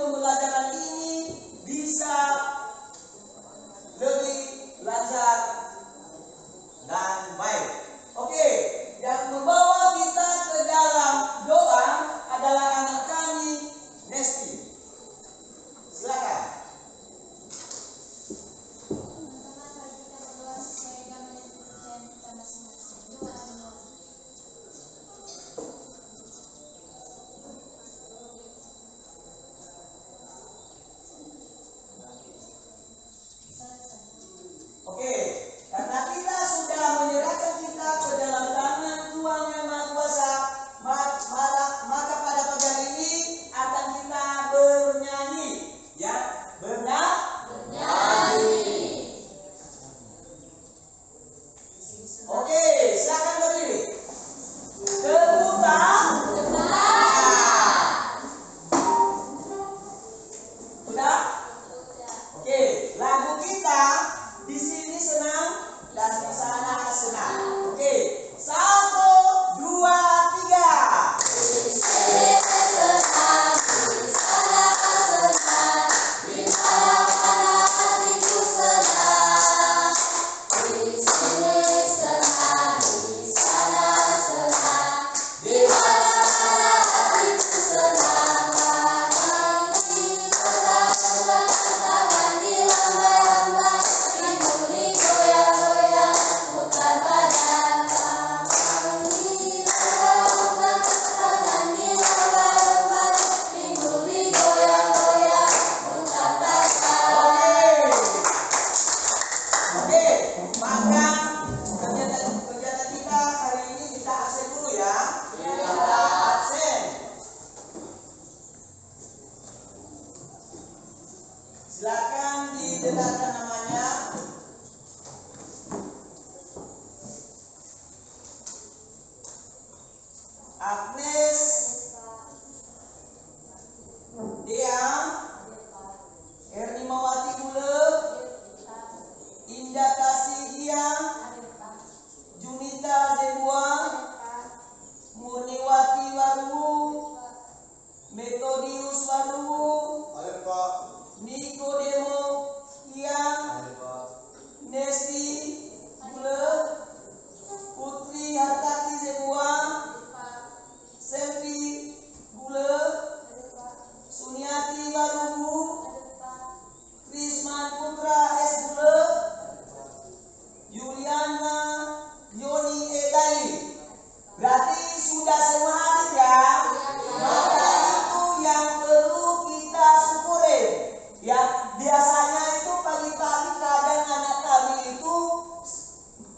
pembelajaran ini bisa lebih lancar dan baik. Oke, yang membawa kita ke dalam doa adalah anak kami, Nesti. Silakan. Oke, karena kita sudah menyerahkan kita ke dalam tangan Tuhan yang Maha Kuasa, maka pada pagi hari ini akan kita bernyanyi, ya, bernyanyi. Oke, silakan berdiri. Terputar. Sudah? Oke, lagu kita di sini senang dan di sana senang. Oke, 1, 2, 3. Silakan didengarkan namanya. Agnes, Dea, Ernimawati Gule, Indah Kasidia, Junita Zebua, Murniwati Waruwu, Metodius Waruwu, Nikodemo Kian, Nesti Gule, Putri Hartati Zebua, Selvi Gule, Suniati Waruwu, Krisman Putra S. Gule, Juliana Yoni Edali. Berarti sudah semua hadir ya. Maka itu yang perlu kita syukuri. Ya, biasanya itu pagi-pagi kadang anak kami itu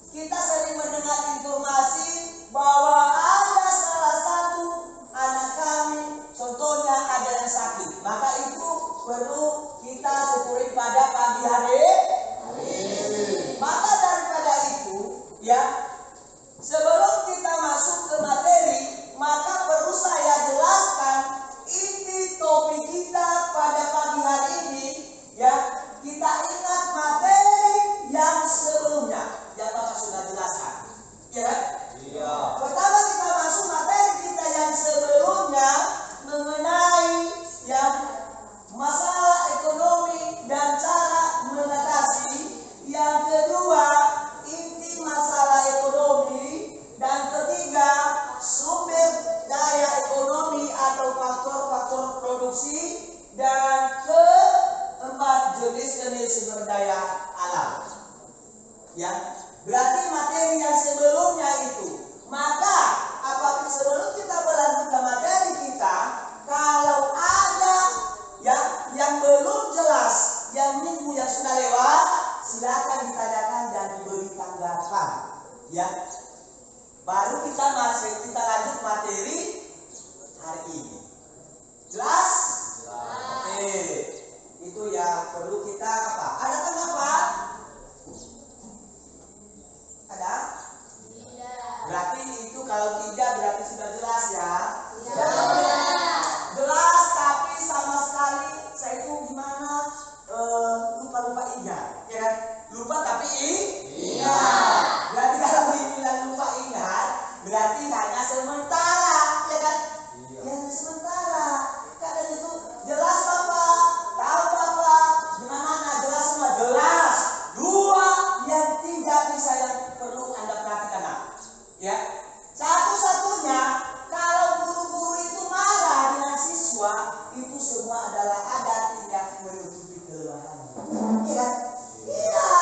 kita sering mendengar informasi bahwa ada salah satu anak kami, contohnya ada yang sakit. Maka itu perlu kita syukuri pada pagi hari ini. Maka daripada itu, ya, sebelum kita masuk ke materi, maka perlu saya jelaskan inti topik kita pada pagi hari ini. Ya, kita ingat materi yang sebelumnya yang Bapak sudah jelaskan. Ya kan? Iya. Pertama kita masuk materi kita yang sebelumnya mengenai yang masalah ekonomi dan cara mengatasi. Yang kedua, inti masalah ekonomi. Dan ketiga, sumber daya ekonomi atau faktor-faktor produksi. Dan keempat, jenis-jenis sumber daya alam. Ya, berarti materi yang sebelumnya itu. Maka apabila sebelum kita berlanjut ke materi kita, kalau ada yang belum jelas, yang minggu yang sudah lewat, silakan ditanyakan dan diberi tanggapan. Ya, baru kita lanjut materi hari ini. Jelas? Oke, itu yang perlu kita apa? Ada tanggapan? Ada? Tidak. adalah adat yang menutupi kelemahan. Iya kan? Iya.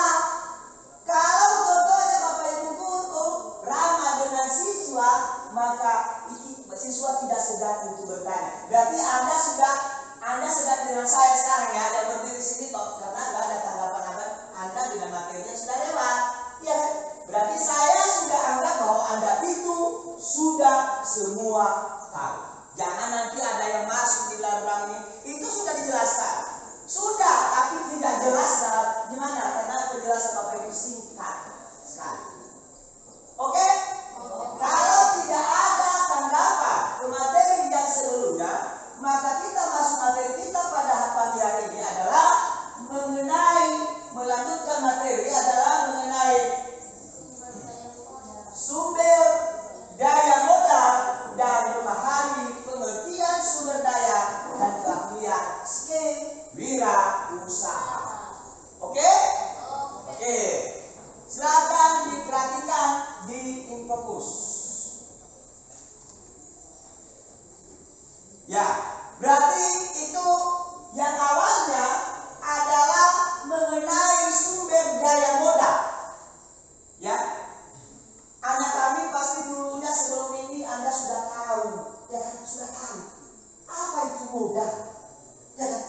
Kalau contohnya Bapak Ibu guru ramah dengan siswa, maka siswa tidak segan untuk bertanya. Berarti Anda sedang dengan saya sekarang ya, ada berdiri sini toh, karena nggak ada tanggapan Anda dengan materinya sudah lewat. Iya kan? Berarti saya sudah anggap bahwa Anda itu sudah semua tahu. Jangan nanti ada yang masuk di dalam ruang ini, itu sudah dijelaskan. Sudah, tapi tidak jelas gimana, karena penjelasan Bapak Ibu singkat sekali. Oke? Kalau tidak ada tanggapan ke materi yang sebelumnya, maka kita masuk materi kita pada pagi hari ini adalah melanjutkan materi adalah mengenai sumber daya modal dan memahami pengertian sumber daya dan keahlian skill wirausaha. Oke? Oke. Silakan diperhatikan di Infokus. Ya, berarti itu yang awalnya adalah mengenai sumber daya modal. Ya, anak kami pasti dulunya sebelum ini Anda sudah tahu, ya kan? Sudah tahu apa itu modal, ya kan?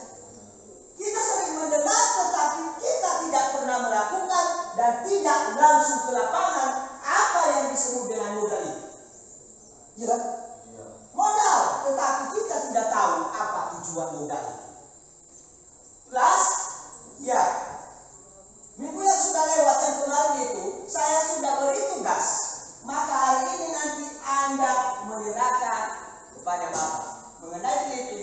Kita sering mendengar, tetapi kita tidak pernah melakukan dan tidak langsung ke lapangan apa yang disebut dengan modal itu. Ya kan? Modal, tetapi kita tidak tahu apa tujuan modal itu. Plus, ya, minggu yang sudah lewat yang kemarin itu, saya sudah beri tugas. Maka hari ini nanti Anda menyerahkan kepada Bapak mengenai teliti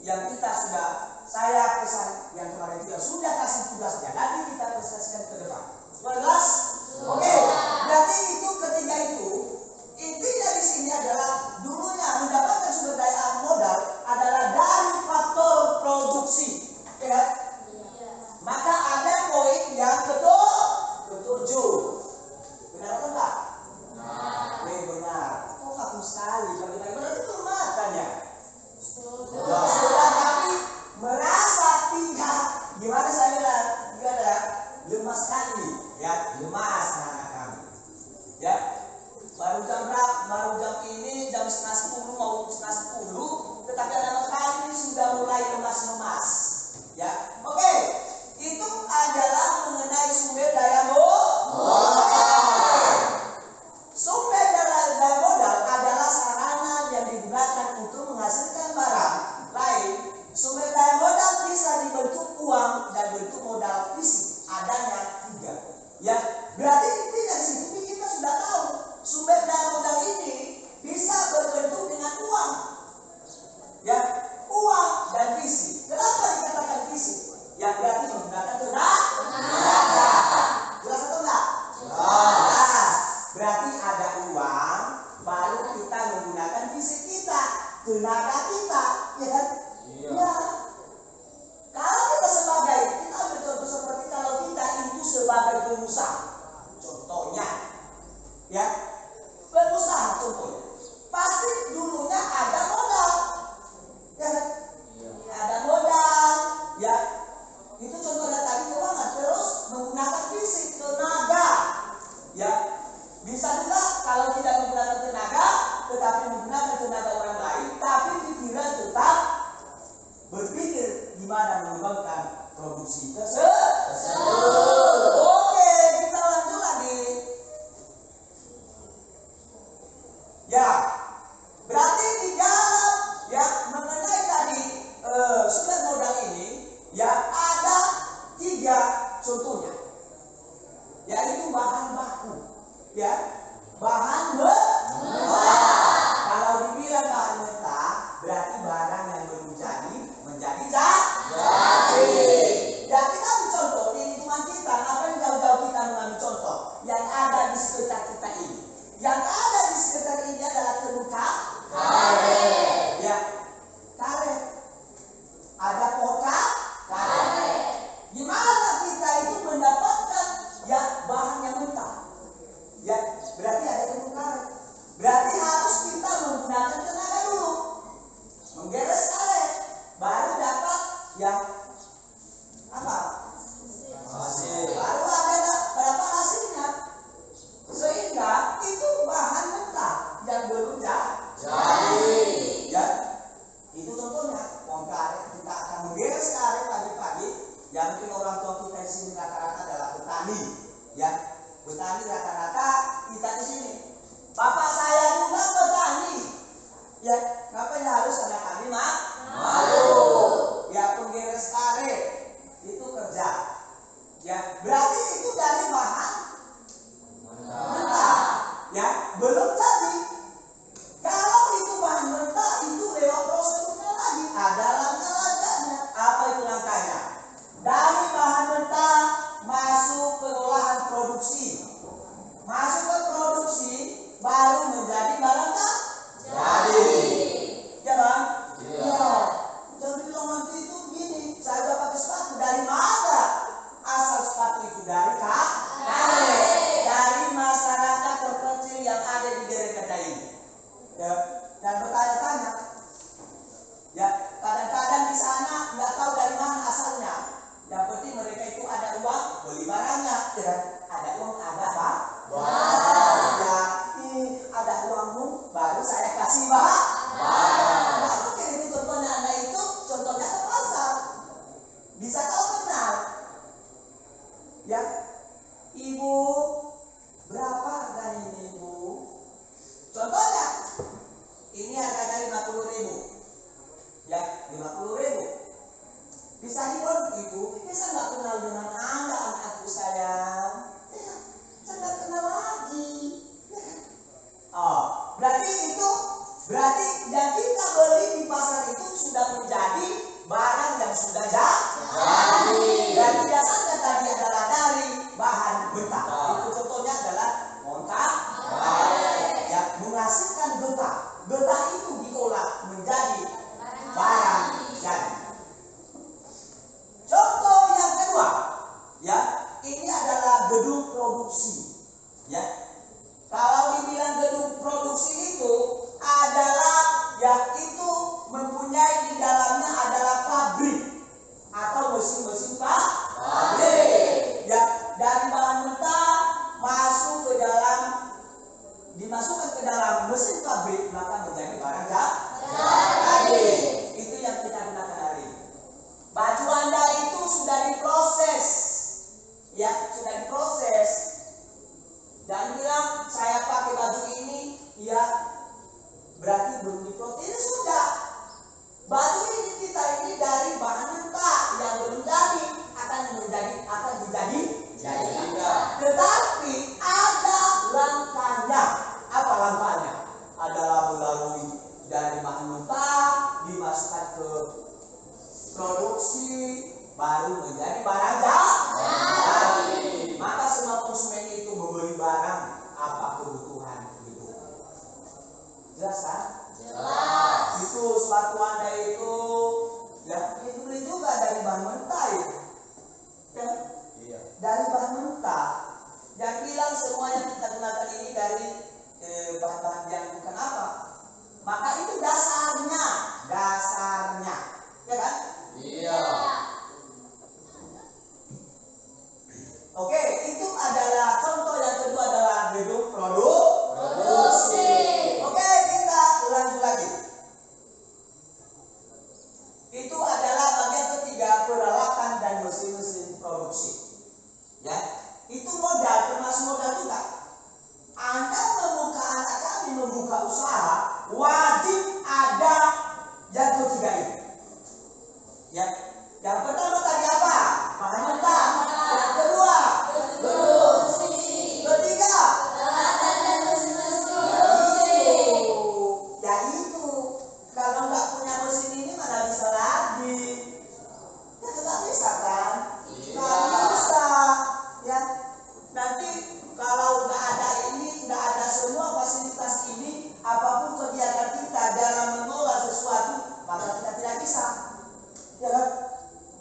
yang kita sudah, saya pesan yang kemarin juga sudah kasih tugasnya. Nanti kita presentasikan ke depan. Jelas? Oke. Berarti itu ketiga itu, intinya di sini adalah dulunya mendapatkan sumber daya modal adalah dari faktor produksi. Ya kan? Maka ada poin yang ketujuh. Benar atau enggak? Benar. Oh, aku sekali. Berarti belum makan ya? Sudah, tapi merasa tidak. Gimana saya bilang? Gimana? Lemas sekali. Ya, lemas anak kami. Ya. Baru jam ini jam 9:30 mau 9:10, tetapi anak kami sudah mulai lemas-lemas. Ya, oke. Itu adalah mengenai sumber daya modal. Sumber daya modal adalah sarana yang digunakan untuk menghasilkan barang lain. Sumber daya modal bisa dibentuk uang dan bentuk modal fisik. Adanya 3. Ya, berarti intinya di situ kita sudah tahu sumber daya modal ini bisa berbentuk dengan uang. Ya, uang dan fisik. Kenapa dikatakan fisik? Ya, berarti menggunakan tenaga. Jelas atau enggak? Jelas. Berarti ada uang, baru kita menggunakan fisik kita, tenaga kita, ya kan? Iya. Ya. Kalau kita ambil contoh seperti kalau kita itu sebagai pengusaha, contohnya, ya, pengusaha contohnya, pasti dulunya ada modal, ya kan? Iya. Ada modal, ya. Itu contohnya tadi keuangan, terus menggunakan fisik, tenaga, ya. Bisa juga kalau tidak menggunakan tenaga, tetapi menggunakan tenaga orang lain, tapi pikiran tetap berpikir gimana mengembangkan produksi tersebut. Oke, kita lanjut lagi. Ya, berarti di dalam ya mengenai tadi sumber modal ini ya ada 3 contohnya, yaitu bahan baku, ya bahan mentah. Kalau dibilang bahan mentah, berarti barang yang belum jadi menjadi jadi. Dan kita ambil contoh di lingkungan kita, ngapain jauh-jauh kita mengambil contoh yang ada di sekitar kita ini. Yang ada di sekitar ini adalah terbuka karet, ya karet. Ada karet. Gimana kita itu mendapatkan ya bahan yang mentah? Ya berarti ada terbuka karet. Berarti harus kita menggunakan tenaga dulu, menggeres karet, baru dapat yang apa? Hasil. Baru ada berapa hasilnya? Sehingga itu bahan mentah yang belum jadi. Ya, itu contohnya. Kita akan menggiris karet pagi-pagi. Yang mungkin orang tua kita di sini rata-rata adalah petani. Ya, petani rata-rata kita di sini. Bapak saya juga petani. Ya, ngapain harus anak kami malu? Ya, penggiris karet itu kerja. Ya, berarti itu dari bahan mentah. Ya, belum jadi. Kalau itu bahan mentah, itu lewat prosedurnya lagi. Ada langkah-langkahnya. Apa itu langkahnya? Dari bahan mentah masuk pengolahan produksi. Masuk ke produksi baru menjadi barang jadi. Ya kan? Iya. Jangan bilang nanti itu gini, saya udah pakai sepatu. Dari mana asal sepatu itu? Dari dari masyarakat terkecil yang ada di daerah ini. Ya, dan bertanya-tanya. Ya, kadang-kadang di sana nggak tahu dari mana asalnya. Yang penting mereka itu ada uang beli barangnya. Ya, ada uang, ada apa? Ya, ada uangmu baru saya kasih barang. Nah, mungkin itu contohnya anak itu, contohnya ke pasar. Bisa tahu kenal. Ya, ibu, berapa harganya ini ibu? Contohnya, ini harganya 50.000. Ya, 50.000. Bisa dibilang ibu, saya nggak kenal dengan anda anakku sayang. Ya, saya nggak kenal lagi. Oh, berarti yang kita beli di pasar itu sudah menjadi barang yang sudah jadi. Dan biasanya tadi adalah dari bahan mentah. Itu contohnya adalah montak. Ya, menghasilkan getah. Getah itu diolah menjadi barang jadi. Contoh yang kedua, ya, ini adalah gedung produksi. Ya, kalau dibilang gedung produksi itu adalah, ya, itu mempunyai di dalamnya adalah pabrik atau mesin-mesin pabrik. Ya, dari bahan mentah masuk ke dalam, dimasukkan ke dalam mesin pabrik, maka menjadi barang jadi. Itu yang kita gunakan hari ini. Baju Anda itu sudah diproses. Ya, sudah diproses. Dan bilang saya pakai baju ini, ya, berarti belum diproses. Ini sudah. Baju ini kita ini dari bahan mentah yang belum jadi, akan dijadi. Tetapi ada langkahnya. Apa langkahnya? Adalah melalui dari bahan mentah dimasukkan ke produksi baru menjadi barang jadi. Maka semua konsumen itu membeli barang apa kebutuhan hidup. Jelas kan? Jelas. Itu sepatu Anda itu, ya, itu beli juga dari bahan mentah ya. Ya? Iya. Dari bahan mentah. Yang bilang semua yang kita gunakan ini dari bahan-bahan yang bukan apa. Maka itu dasarnya, ya kan? Iya. Oke, itu adalah contoh. Yang kedua adalah gedung produksi. Oke, kita lanjut lagi. Itu adalah bagian ketiga, peralatan dan mesin-mesin produksi. Ya, itu modal, termasuk modal juga. Anda anak kami membuka usaha, wajib ada yang ketiga ini. Ya, yang pertama tadi apa? Bahan mentah. Yang kedua, ketiga, ya itu. Kalau nggak punya mesin ini mana bisa lagi? Ya nggak bisa kan? Nggak bisa. Ya, nanti kalau nggak ada ini, nggak ada semua fasilitas ini, apapun kegiatan kita dalam mengolah sesuatu, maka kita tidak bisa. Ya kan?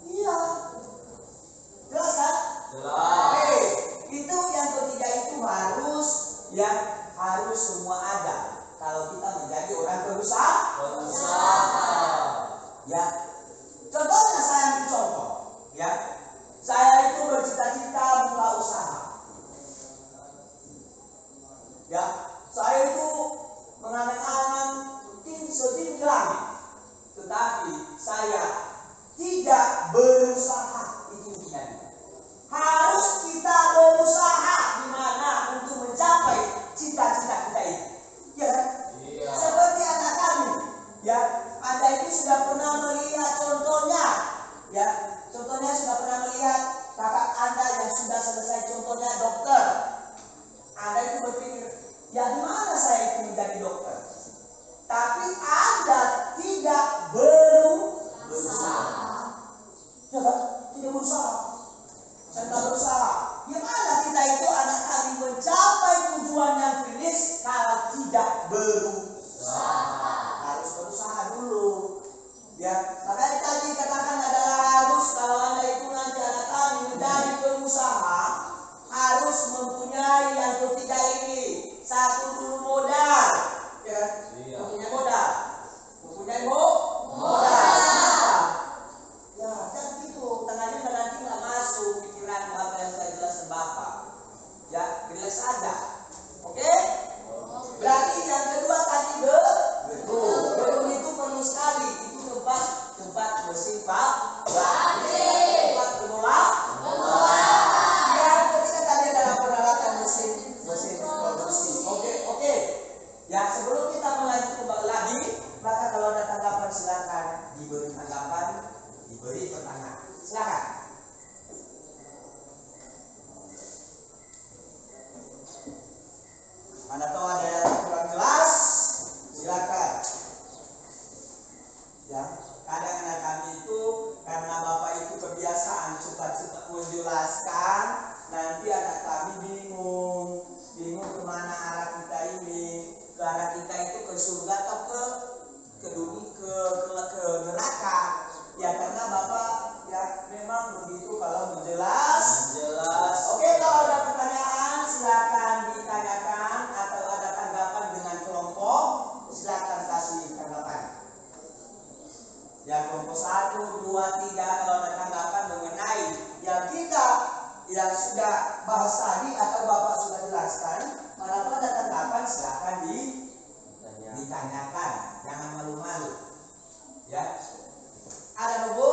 Iya. tidak berusaha, itu intinya. Harus kita berusaha di mana untuk mencapai cita-cita kita itu. Ya kan? Iya. Seperti anak kami, ya, Anda itu sudah pernah melihat contohnya, ya, contohnya sudah pernah melihat kakak Anda yang sudah selesai contohnya dokter. Anda itu berpikir, ya gimana saya itu menjadi dokter? Tapi Anda tidak berusaha. Ya kan? Tidak berusaha. Saya tidak berusaha. Gimana kita itu anak kami mencapai tujuan yang finish kalau tidak berusaha? Harus berusaha dulu. Ya, makanya tadi katakan adalah harus kalau Anda itu nanti anak kami menjadi pengusaha, harus mempunyai yang ketiga ini. Satu dulu modal, ya, mempunyai modal, mempunyai modal. Ya, kan gitu. Tengahnya nanti nggak masuk pikiran apa yang saya jelaskan Bapak. Ya, relax saja. Oke? Berarti yang kedua tadi gedung itu perlu sekali. Itu tempat mesin tempat mengolah. Yang ketiga tadi adalah peralatan mesin produksi. Oke. Ya, sebelum kita melanjut kembali lagi, maka kalau ada tanggapan silakan diberi tanggapan, diberi pertanyaan. Silakan. Anda tahu ada yang kurang jelas, silakan. Ya, kadang anak kami itu karena Bapak itu kebiasaan cepat-cepat menjelaskan, nanti anak kami bingung kemana arah kita ini. Ke arah kita itu ke surga atau ke neraka. Ya karena Bapak ya memang begitu kalau menjelas. Oke, kalau ada pertanyaan silakan ditanyakan atau ada tanggapan dengan kelompok, silakan kasih tanggapan. Ya kelompok 1, 2, 3 kalau ada tanggapan mengenai yang kita yang sudah bahas tadi atau Bapak sudah jelaskan, kalau ada tanggapan silakan ditanyakan, jangan malu-malu. Ya. Ada logo?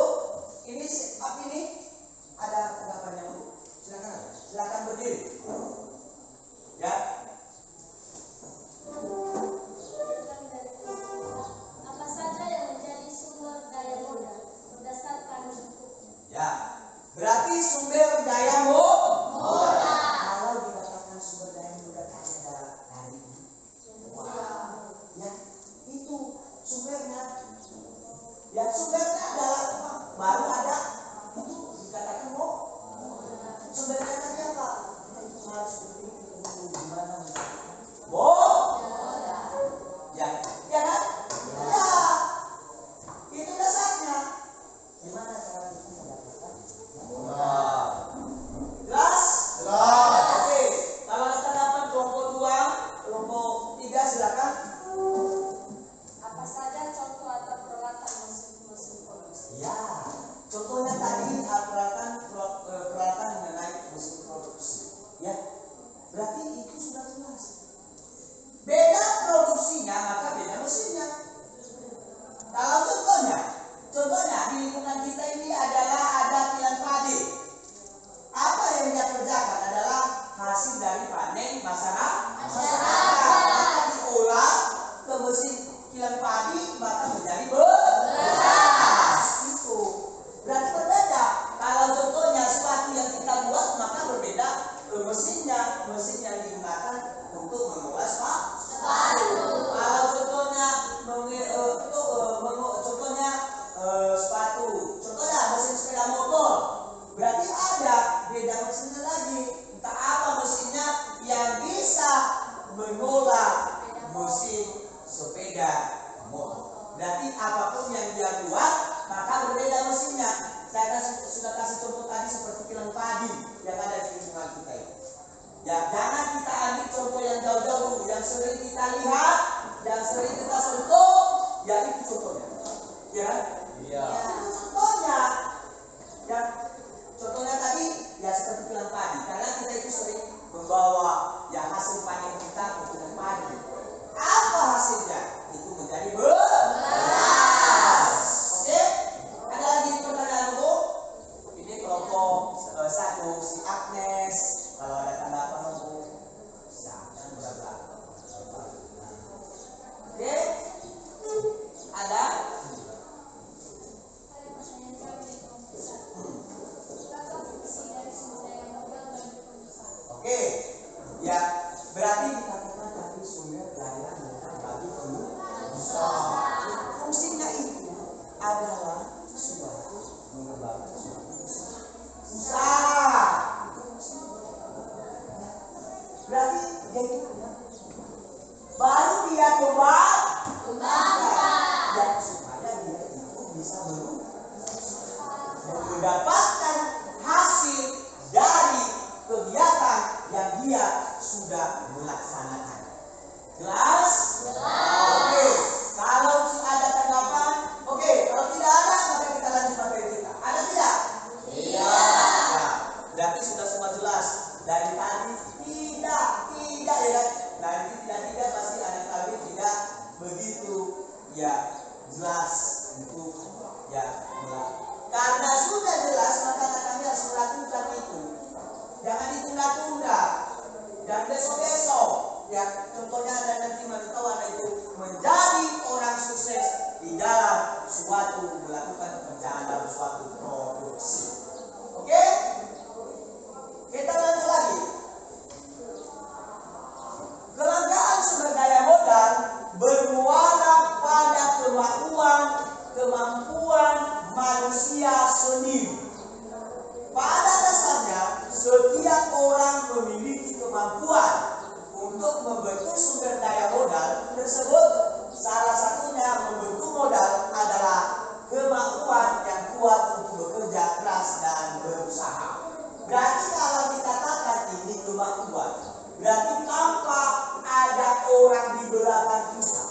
Ini apa ini? Ada tanggapannya Bu? Silakan berdiri. Ya. Apa saja yang menjadi sumber daya modal berdasarkan bentuknya? Ya. Berarti sumber daya modal. Kalau dikatakan sumber daya modal adalah dari ya, itu sumbernya. Ya sumbernya adalah uang, baru ada itu dikatakan sumbernya tadi apa? Kita itu harus berpikir dulu gimana ya kan? Ya, itu dasarnya. Gimana cara kita mendapatkan modal? Jelas? Oke, kalau kita dapat kelompok 2, kelompok 3 silakan. Apa saja contoh atau peralatan mesin produksi? Ya, contohnya tadi peralatan mengenai mesin produksi. Ya, berarti itu sudah jelas. Beda produksinya maka beda mesinnya. Kalau contohnya di lingkungan kita ini adalah ada kilang padi. Apa yang dia kerjakan adalah hasil dari panen masyarakat. Maka diolah ke mesin kilang padi maka menjadi beras. Itu berarti berbeda. Kalau contohnya sepatu yang kita buat maka berbeda mesinnya. Mesin yang digunakan untuk mengolah sepatu. Kalau contohnya sepatu, contohnya mesin sepeda motor, berarti ada beda mesinnya lagi. Entah apa mesinnya yang bisa mengolah mesin sepeda motor. Berarti apapun yang dia buat maka berbeda mesinnya. Saya sudah kasih contoh tadi seperti kilang padi yang ada di lingkungan kita ini. Ya, jangan kita ambil contoh yang jauh-jauh dulu, yang sering kita lihat, yang sering kita sentuh, ya itu contohnya. Ya kan? Iya. Contohnya, ya contohnya tadi ya seperti kilang padi, karena kita itu sering membawa ya hasil panen kita ke kilang padi. Apa hasilnya? Itu menjadi beras. Oke? Ada lagi pertanyaan? mengembangkan suatu usaha. Berarti dia itu baru dia kembangkan dan supaya dia itu bisa mendapatkan hasil dari kegiatan yang dia sudah melaksanakan. Jelas? Oke. Kalau ada tanggapan, oke. Kalau tidak ada, maka kita lanjut materi kita. Ada tidak? Iya. Ya, berarti sudah semua jelas. Dari tadi tidak ya kan? Nanti tidak pasti ada kali tidak begitu ya jelas itu ya. Karena sudah jelas maka kami harus melakukan itu. Jangan ditunda-tunda. Dan besok-besok ya contohnya ada nanti masih tahu ada itu menjadi orang sukses di dalam suatu melakukan pekerjaan dalam suatu produksi. Oke? Kita lanjut lagi. Kelangkaan sumber daya modal bermuara pada kemampuan manusia sendiri. Pada dasarnya, setiap orang memiliki kemampuan untuk membentuk sumber daya modal tersebut. Salah satunya membentuk modal adalah kemampuan yang kuat untuk bekerja keras dan berusaha. Berarti kalau dikatakan ini kemampuan, berarti tanpa ada orang di belakang kita.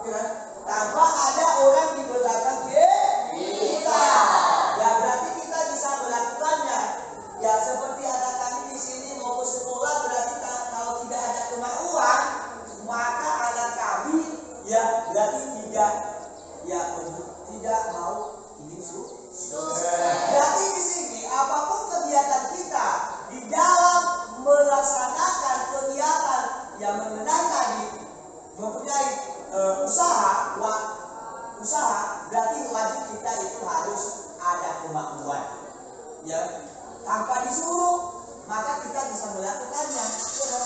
Ya, tanpa ada orang di belakang kita. Ya berarti kita bisa melakukannya. Ya seperti ada kami di sini mau ke sekolah, berarti kalau tidak ada kemauan, maka anak kami ya berarti tidak mau ini berarti di sini apapun kegiatan kita di dalam melaksanakan kegiatan yang mengenai tadi mempunyai usaha, berarti wajib kita itu harus ada kemampuan. Ya, tanpa disuruh maka kita bisa melakukannya. Ya,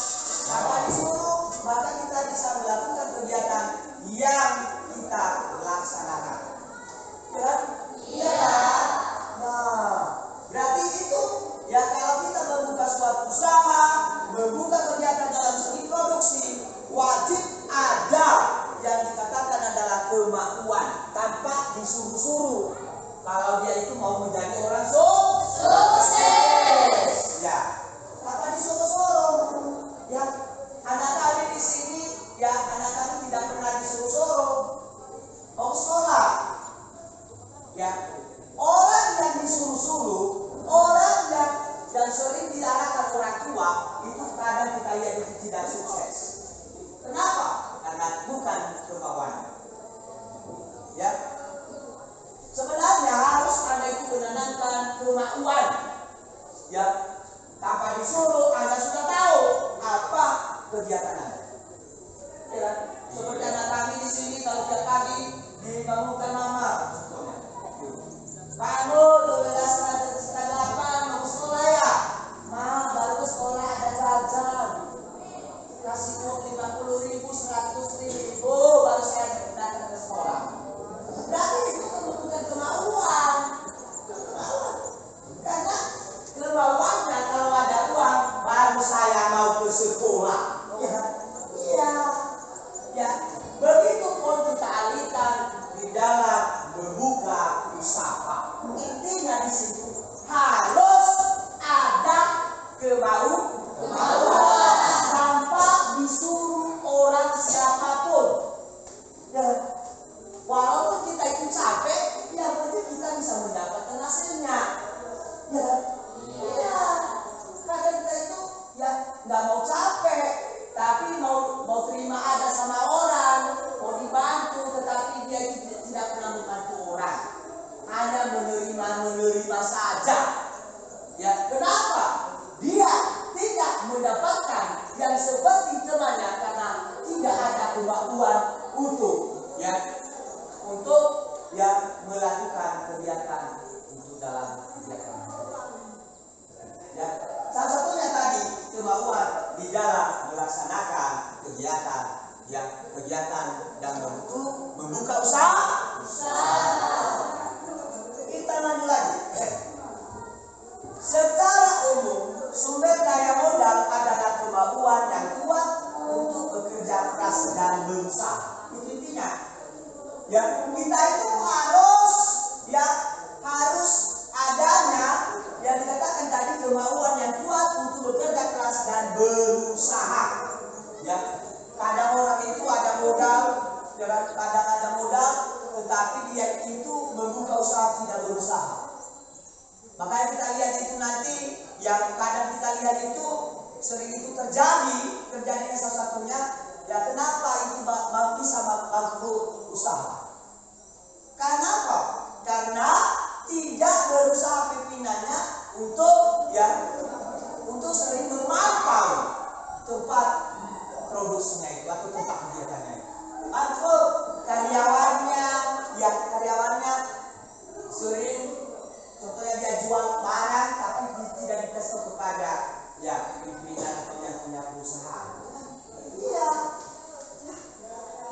tanpa disuruh maka kita bisa melakukan kegiatan yang kita laksanakan. Ya, iya. Nah, berarti itu ya kalau kita membuka suatu usaha, membuka kegiatan dalam segi produksi, wajib ada yang dikatakan adalah kemampuan tanpa disuruh-suruh. Kalau dia itu mau menjadi orang sukses, ya tanpa disuruh-suruh. Ya anak kami di sini, ya anak kami tidak pernah disuruh-suruh mau sekolah. Ya orang yang disuruh-suruh, orang yang sering diarahkan orang tua itu kadang kita lihat itu tidak sukses. Kenapa? Karena bukan kemauan. Ya, sebenarnya harus ada itu menanamkan kemauan. Ya, tanpa disuruh Anda sudah tahu apa kegiatan Anda. Ya, seperti anak kami di sini kalau tiap pagi dibangunkan mama. Kamu 12:30 mau sekolah ya? Ma, baru ke sekolah ada jajan. Kasih uang 50.000, 100.000, baru saya yang kadang kita lihat itu sering itu terjadinya salah satunya ya kenapa itu bisa bangkrut usaha. Karena apa? Karena tidak berusaha pimpinannya untuk sering memantau tempat produksinya itu atau tempat kegiatannya. Atau karyawannya sering contohnya dia jual barang tapi tidak dikasih kepada pimpinan atau yang punya perusahaan. Iya.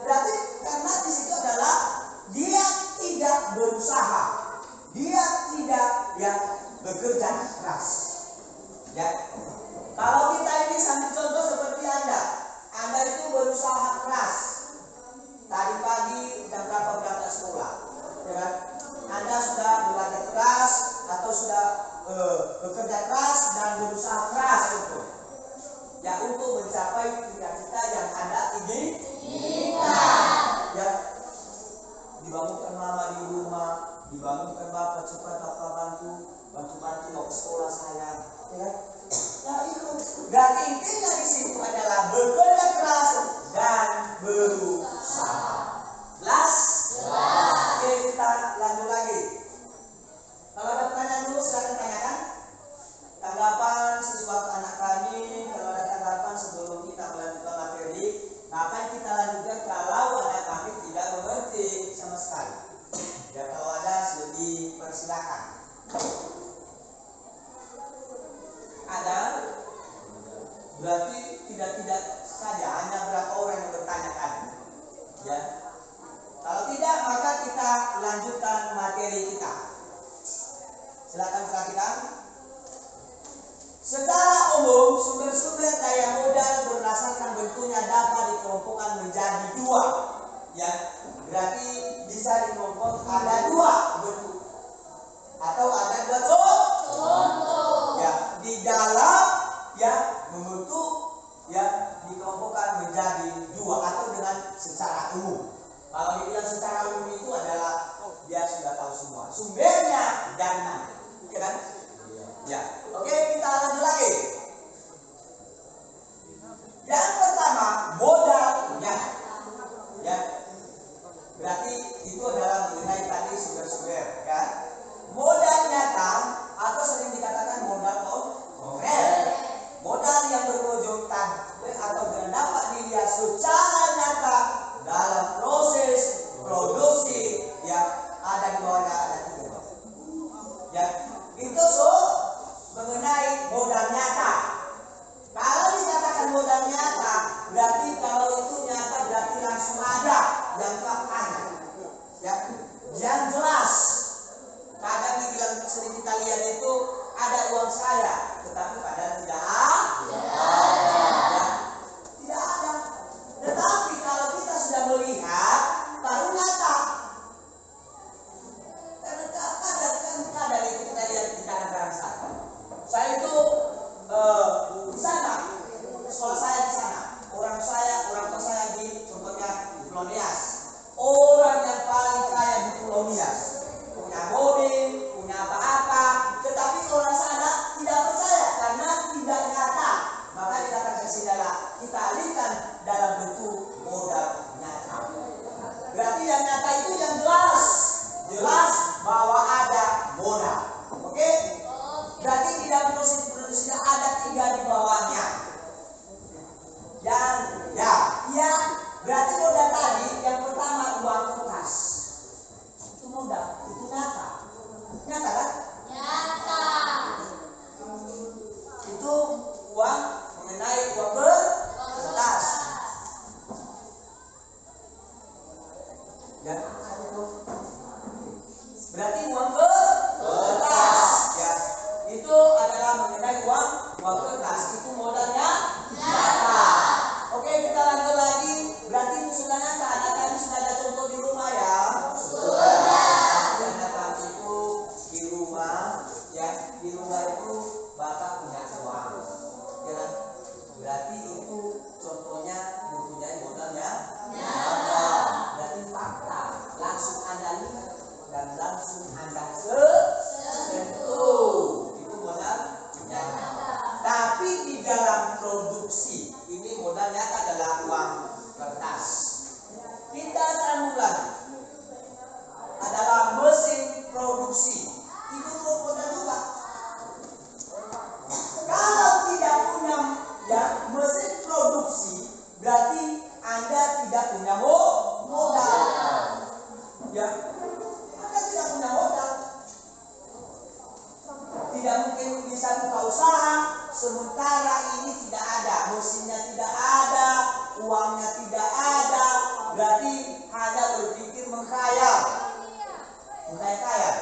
Berarti karena di situ adalah dia tidak berusaha, dia tidak bekerja keras. Ya, kalau kita ini sambil contoh seperti Anda itu berusaha keras. Tadi pagi jam berapa berangkat sekolah, ya kan? Anda sudah belajar keras atau sudah bekerja keras dan berusaha keras untuk mencapai cita-cita yang Anda inginkan. Ya, dibangunkan mama di rumah, dibangunkan bapak cepat bantu mau ke sekolah saya, ya. Ya itu. Dan intinya di situ adalah bekerja keras dan berusaha. Jelas? Oke, kita lanjut lagi. Kalau ada pertanyaan dulu silakan tanyakan. Tanggapan siswa anak kami, kalau ada tanggapan sebelum kita melanjutkan materi, akan kita lanjutkan kalau anak kami tidak mengerti sama sekali. Ya kalau ada dipersilakan. Ada? Berarti tidak saja hanya berapa orang yang bertanya tadi. Ya. Kalau tidak maka kita lanjutkan materi kita. Silakan perhatikan. Secara umum, sumber-sumber daya modal berdasarkan bentuknya dapat dikelompokkan menjadi dua. Ya, berarti bisa dikelompok ada dua bentuk atau ada dua contoh. Ya, di dalam membentuk dikelompokkan menjadi dua atau dengan secara umum. Kalau dibilang secara umum itu adalah dia sudah tahu semua sumbernya dari mana, ya kan? Ya, oke kita lanjut lagi. Yang pertama modal nyata, ya. Berarti itu adalah mengenai tadi sumber-sumber, ya. Modal nyata atau sering dikatakan modal konkret, modal yang berwujud atau yang dapat dilihat secara nyata dalam proses produksi yang ada di bawahnya ada tiga. Ya, itu mengenai modal nyata. Kalau dikatakan modal nyata, berarti kalau itu nyata berarti langsung ada yang faktanya, ya, yang jelas. Kadang dibilang sering kita lihat itu ada uang saya, tetapi padahal tidak ada. Ya, tidak ada. Tetapi kalau kita sudah melihat, baru nyata. Karena kadang itu kita lihat di kadang-kadang saya itu di sana, sekolah saya di sana, orang tua saya di contohnya di Pulau Nias, orang yang paling kaya di Pulau Nias, punya mobil, punya apa-apa, tetapi orang sana tidak percaya karena tidak nyata. Maka dikatakan sesudahlah kita alihkan dalam bentuk modal nyata. Berarti yang nyata itu yang jelas bahwa ada modal. Oke? Berarti di dalam proses produksinya ada tiga di bawahnya. Berarti modal tadi yang pertama uang kertas. Itu modal, itu nyata. Nyata kan? Nyata. Itu uang mengenai uang kertas. Ya, berarti uang kertas. Ya. bisa buka usaha, sementara ini tidak ada, mesinnya tidak ada, uangnya tidak ada, berarti hanya berpikir menghayal. Menghayal,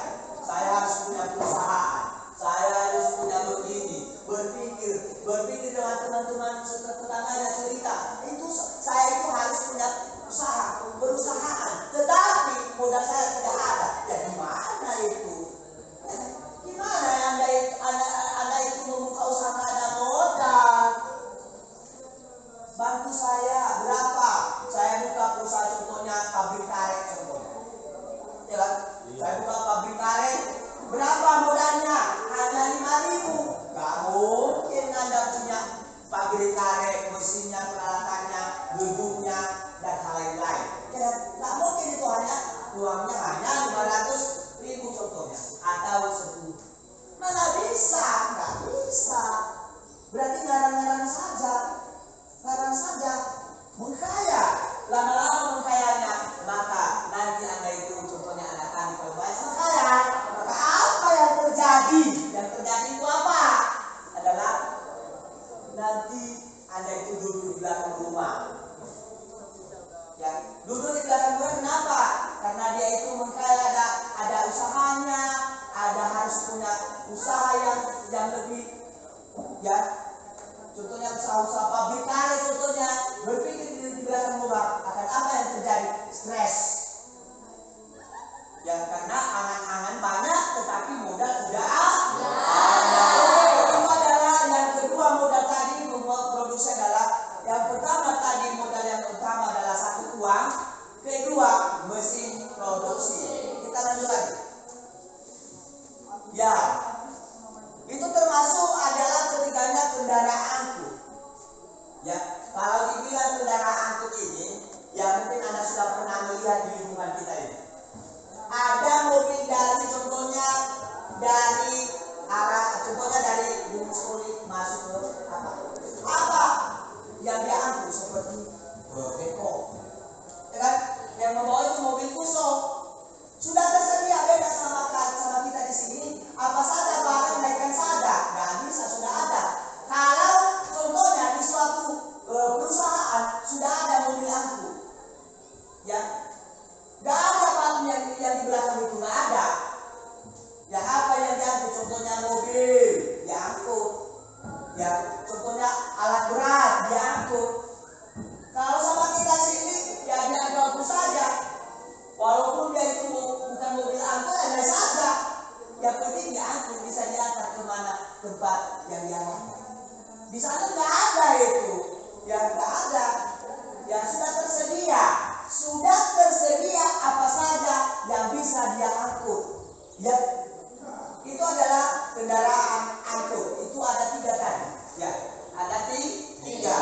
saya harus punya perusahaan, saya harus punya begini, berpikir dengan teman-teman tetangganya cerita, itu saya itu harus punya usaha, perusahaan, tetapi modal saya tidak ada. Ya gimana itu? Gimana anda itu membuka usaha nggak ada modal? Bantu saya berapa? Saya buka perusahaan, contohnya pabrik karet contohnya, ya kan? Saya buka pabrik karet, berapa modalnya? Hanya 5.000. Gak mungkin anda punya pabrik karet, mesinnya, peralatannya, gedungnya, dan hal lain-lain. Ya, gak mungkin itu uangnya hanya 500.000 contohnya, atau 10. Mana bisa? Gak bisa. Berarti ngarang-ngarang saja, menghayal. Lama-lama menghayalnya, maka nanti anda itu contohnya anak kami kalau bahas menghayal, maka apa yang terjadi? Yang terjadi itu apa? Adalah nanti anda itu duduk di belakang rumah. Ya, duduk di belakang rumah kenapa? Karena dia itu menghayal ada usahanya, ada harus punya usaha yang lebih, ya. Contohnya usaha pabrik karet contohnya, berpikir di belakang rumah akan apa yang terjadi? Stres. Ya karena angan-angan banyak tetapi modal tidak ada. Itu adalah yang kedua modal tadi membuat produksi adalah yang pertama tadi modal yang utama adalah satu uang, kedua mesin produksi. Kita lanjut lagi. Ya. Itu termasuk adalah ketiganya kendaraan angkut. Ya, kalau dibilang kendaraan angkut ini, ya mungkin Anda sudah pernah melihat di lingkungan kita ini. Ada mobil dari contohnya dari arah, contohnya dari Gunung Sulit masuk ke apa yang dia angkut seperti beko, ya kan? Yang membawa itu mobil khusus. Sudah tersedia, beda sama kita di sini. Apa saja barang naikkan saja, nggak bisa, sudah ada. Kalau contohnya di suatu perusahaan sudah ada mobil angkut, ya, nggak ada Pak yang di belakang itu nggak ada. Ya apa yang diangkut? Contohnya mobil diangkut, ya, contohnya alat berat diangkut. Kalau sama kita sini, ya diangkut saja. Walaupun dia itu bukan mobil angkut, ada saja. Yang penting diangkut, bisa diantar kemana tempat yang dia mau. Di sana nggak ada itu, ya nggak ada. Ya sudah tersedia apa saja yang bisa dia angkut. Ya, itu adalah kendaraan angkut. Itu ada 3 tadi. Ya, ada 3.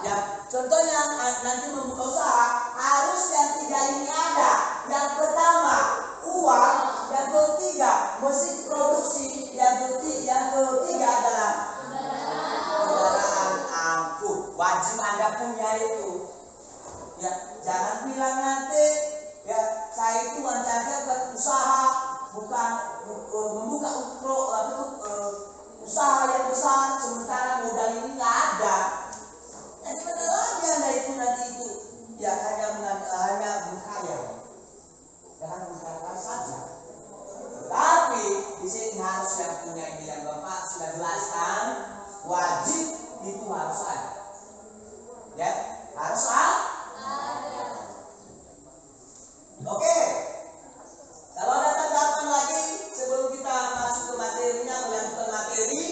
Ya, contohnya nanti membuka usaha harus yang 3 ini ada. Yang pertama uang, yang ketiga mesin produksi, yang ketiga adalah kendaraan angkut. Wajib Anda punya itu. Ya, jangan bilang nanti ya saya itu aja berusaha bukan membuka usaha yang besar sementara modal ini nggak ada. Jadi benar lagi Anda itu nanti itu ya hanya menghayal. Jangan menghayal saja. Tapi di sini harus yang punya ini yang Bapak sudah jelaskan, wajib itu harus ada. Ya, harus ada. Oke. Kalau ada tanggapan lagi sebelum kita masuk ke materinya, melanjutkan materi,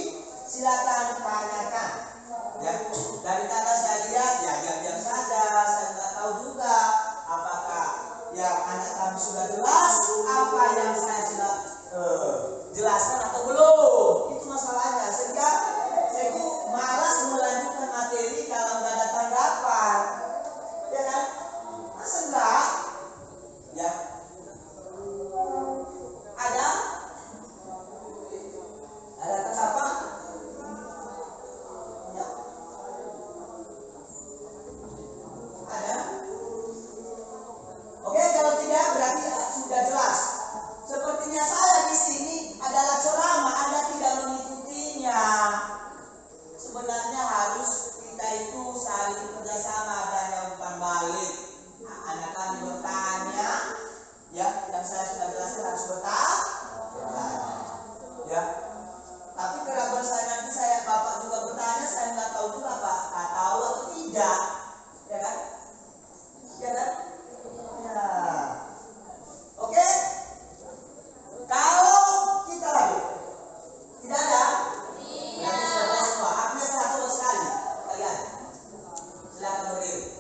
silakan tanyakan. Ya, dari tanda saya lihat ya diam-diam saja, saya nggak tahu juga apakah ya anak kami sudah jelas apa yang saya sudah jelaskan atau belum. Itu masalahnya, sehingga saya itu malas melanjutkan materi kalau nggak ada tanggapan, ya kan? Masa enggak? Ya, ada tanggapan? ya. Tapi keraguan saya nanti bapak juga bertanya, saya nggak tahu juga pak, tahu atau tidak, ya kan? Ya kan? Ya. Oke. Kalau kita lagi tidak ada, berarti sudah semua. Agnes satu sekali, kalian. Silakan berdiri.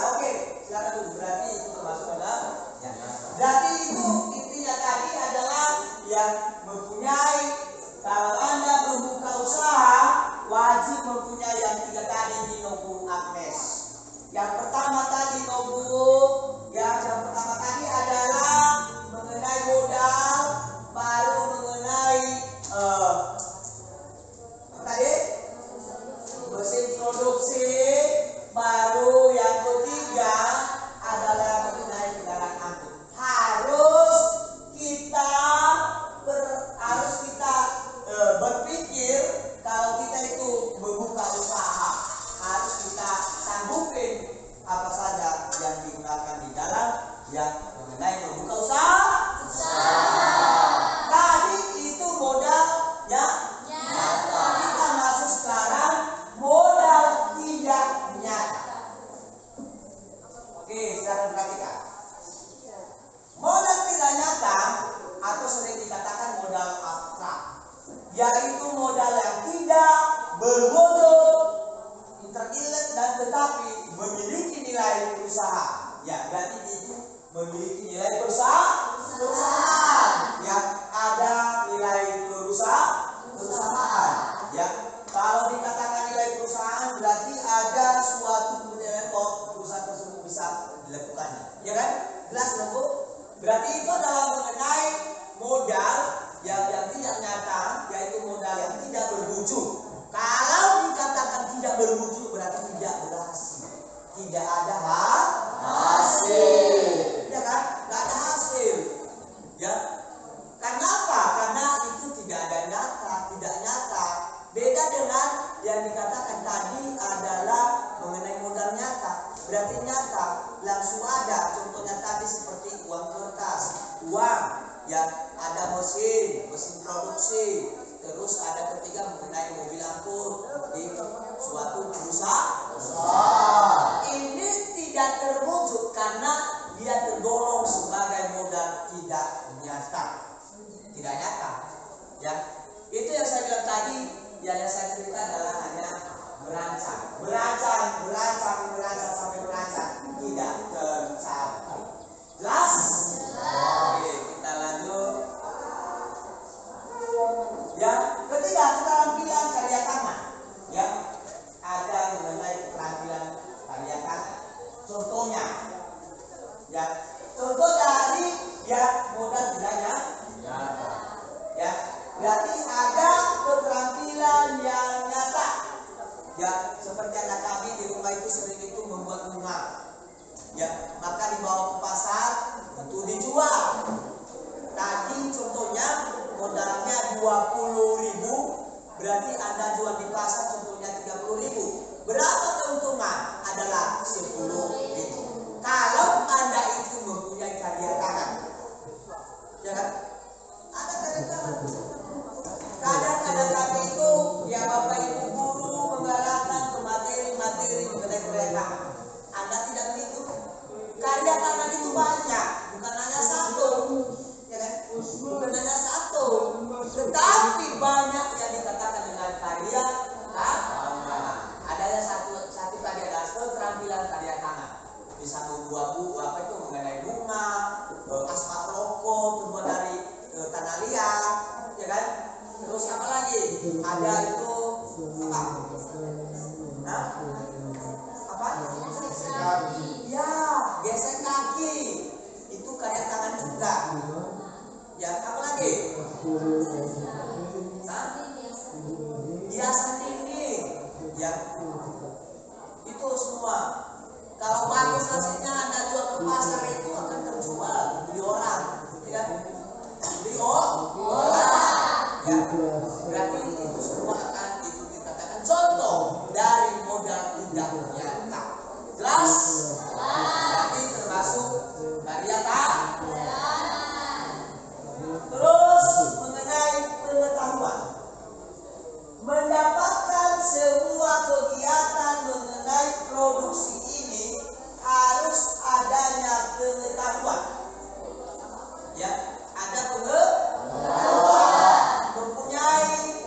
Oke, silakan dulu. Berarti itu termasuk dalam yang berarti itu intinya tadi adalah yang mempunyai, kalau Anda membuka usaha wajib mempunyai yang 3 tadi di Nobu Agnes. Yang pertama tadi Nobu, yang pertama tadi adalah mengenai modal, baru mengenai apa tadi? Mesin produksi, baru yang ketiga adalah mengenai kendaraan angkut. Harus kita berpikir kalau kita itu membuka usaha, harus kita sanggupin apa saja yang digunakan di dalam yang mengenai membuka usaha. Tadi itu modalnya nyata. Kita masuk sekarang modal tidak nyata. Oke, silakan perhatikan. Modal tidak nyata atau sering dikatakan modal abstrak, yaitu modal yang tidak berwujud, intelek dan tetapi memiliki nilai usaha. Ya, berarti itu memiliki nilai perusahaan yang ada nilai perusahaan. Ya, kalau dikatakan nilai perusahaan berarti ada suatu penilaian perusahaan tersebut bisa dilakukannya. Ya kan? Jelas dong Bu? Berarti itu adalah mengenai modal yang tidak nyata, yaitu modal yang tidak berwujud. Kalau dikatakan tidak berwujud berarti tidak berhasil. Tidak ada hasil. Ya kan? Tidak ada hasil. Ya. Karena apa? Karena itu tidak ada nyata, tidak nyata. Beda dengan yang dikatakan tadi adalah mengenai modal nyata. Berarti nyata, langsung ada. Contohnya tadi seperti uang kertas, uang yang ada mesin produksi. Terus ada ketiga mengenai mobil angkut di suatu perusahaan. Ini tidak terwujud karena dia tergolong sebagai modal tidak nyata. Tidak nyata. Ya. Itu yang saya bilang tadi, yang saya cerita adalah hanya merancang sampai merancang tidak tercapai. Jelas? Oke, kita lanjut. Yang ketiga, keterampilan karya tangan. Ya, ada mengenai keterampilan karya tangan. Contohnya, ya, contoh dari modal tidak nyata. Ya, berarti ada keterampilan yang nyata. Ya, seperti anak kami di rumah itu sering itu membuat bunga. Ya, maka dibawa ke pasar untuk dijual. Tadi contohnya modalnya 20.000, berarti Anda jual di pasar contohnya 30.000. Berapa keuntungan? Adalah 10.000. Kalau Anda itu mempunyai karya tangan. Ya kan? Ada karya tangan. Kadang-kadang kami itu, ya Bapak Ibu guru menggalakkan ke materi-materi mengenai karya tangan. Anda tidak begitu. Karya tangan itu banyak, bukan hanya satu. Ya kan? Bukan hanya satu. Tetapi banyak yang dikatakan dengan karya tangan. Adanya satu tadi adalah keterampilan karya tangan. Bisa membuat apa itu mengenai bunga, aspal rokok terbuat dari tanah liat, ya kan? Terus apa lagi? Ada itu apa? Nah, apa? Ya, gesek kaki. Itu karya tangan juga. Ya, apa lagi? Nah, hiasan dinding. Ya, itu semua. Kalau bagus hasilnya Anda jual ke pasar itu akan terjual, beli orang, ya kan? Beli Ya, berarti itu semua akan itu dikatakan contoh dari modal tidak nyata. Jelas? Berarti termasuk karya tak. Terus mengenai pengetahuan, mendapatkan sebuah kegiatan mengenai produksi ini harus adanya pengetahuan. Ya, ada pengetahuan, mempunyai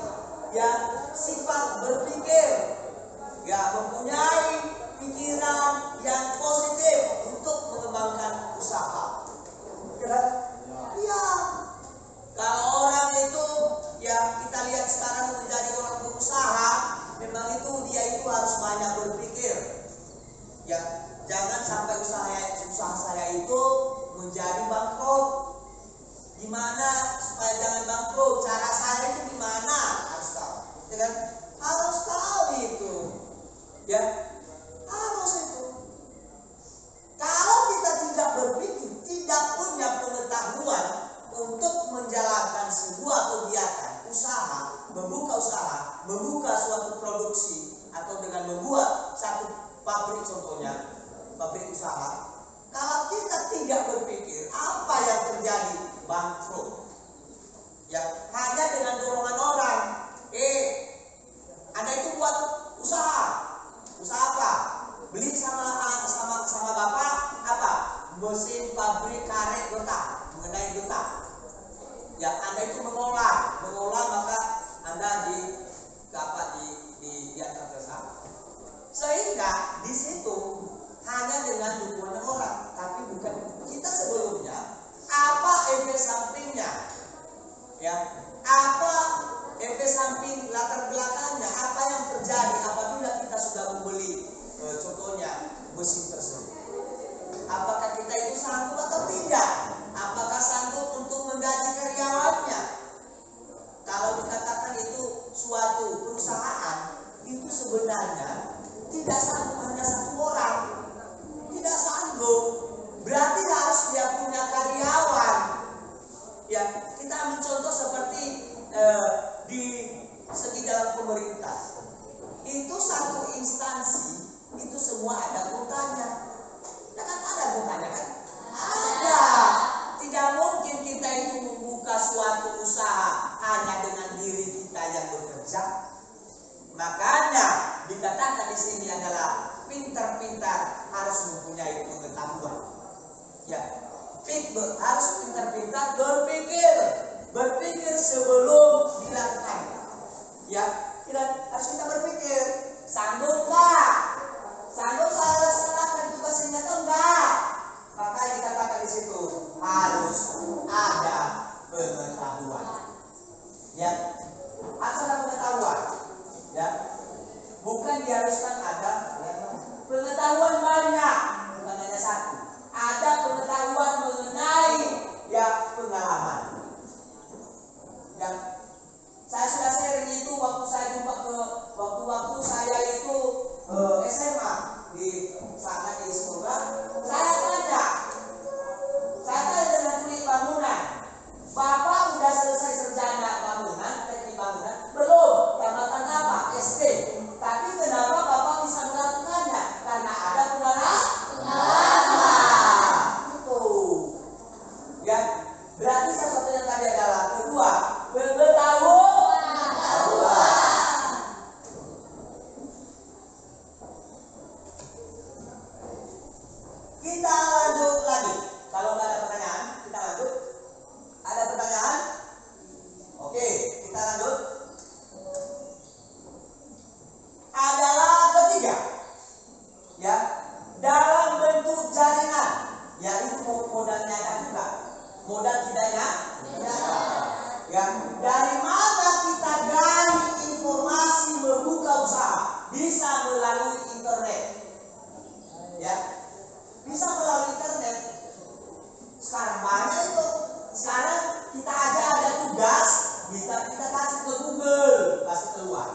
ya sifat berpikir, ya mempunyai pikiran yang positif untuk mengembangkan usaha. Ya, kalau orang itu ya kita lihat sekarang menjadi orang berusaha, memang itu dia itu harus banyak berpikir. Ya, jangan sampai usaha saya itu menjadi bangkrut. Gimana supaya jangan bangkrut? Cara saya itu gimana? Harus tahu. Ya kan? Harus tahu itu. Ya, harus itu. Kalau kita tidak berpikir, tidak punya pengetahuan untuk menjalankan sebuah kegiatan usaha, membuka suatu produksi atau dengan membuat satu pabrik contohnya, pabrik usaha. Kalau kita tidak berpikir apa yang terjadi, bangkrut. Ya, hanya dengan dorongan orang. Anda itu buat usaha. Usaha apa? Beli sama bapak apa? Mesin pabrik karet getah, mengenai getah. Ya, Anda itu mengolah maka Anda diantar ke sana. Sehingga di situ hanya dengan dukungan orang, tapi bukan kita sebelumnya. Apa efek sampingnya? Ya, apa efek samping latar belakangnya? Apa yang terjadi apabila kita sudah membeli contohnya mesin tersebut? Apakah kita itu sanggup atau tidak? Apakah sanggup untuk menggaji karyawannya? Kalau dikatakan itu suatu perusahaan, itu sebenarnya tidak sanggup hanya satu orang. Tidak sanggup. Berarti harus dia punya karyawan. Ya, kita ambil contoh seperti di segi dalam pemerintah. Itu satu instansi, itu semua ada anggotanya. Ya kan ada anggotanya kan? Ada. Tidak mungkin kita itu membuka suatu usaha hanya dengan diri kita yang bekerja. Makanya dikatakan di sini adalah pintar-pintar harus mempunyai pengetahuan. Ya, harus pintar-pintar berpikir sebelum dilakukan. Ya, harus kita berpikir, sanggup nggak? Sanggup saya laksanakan tugas ini atau enggak? Maka dikatakan di situ harus ada pengetahuan. Ya, harus ada pengetahuan. Ya, bukan diharuskan ada pengetahuan banyak, bukan hanya satu. Ada pengetahuan mengenai ya pengalaman. Ya, saya sudah sharing itu waktu saya jumpa waktu saya itu SMA di sana di sekolah. Saya tanya dengan kulit bangunan, Bapak udah selesai sarjana bangunan, teknik bangunan? Belum. Tamatan apa? SD. Tapi kenapa Bapak bisa melakukannya? Karena ada pengalaman. Itu. Ya, berarti salah satunya tadi adalah kedua, pengetahuan. Kita lanjut lagi. Kalau nggak ada pertanyaan, kita lanjut. Ada pertanyaan? Oke, kita lanjut. Adalah ketiga, ya, dalam bentuk jaringan, yaitu modal nyata juga, modal tidak nyata. Ya, dari mana kita gali informasi membuka usaha? Bisa melalui internet. Ya, bisa melalui internet. Sekarang banyak itu. Sekarang kita aja ada tugas, kita kasih ke Google, kasih keluar.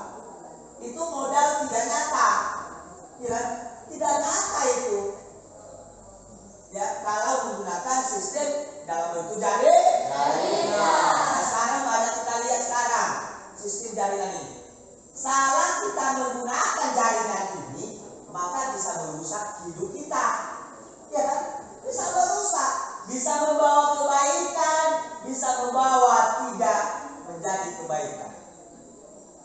Itu modal tidak nyata. Ya, tidak nyata itu. Ya, kalau menggunakan sistem dalam bentuk jaringan. Nah, sekarang banyak kita lihat sekarang. kebaikan.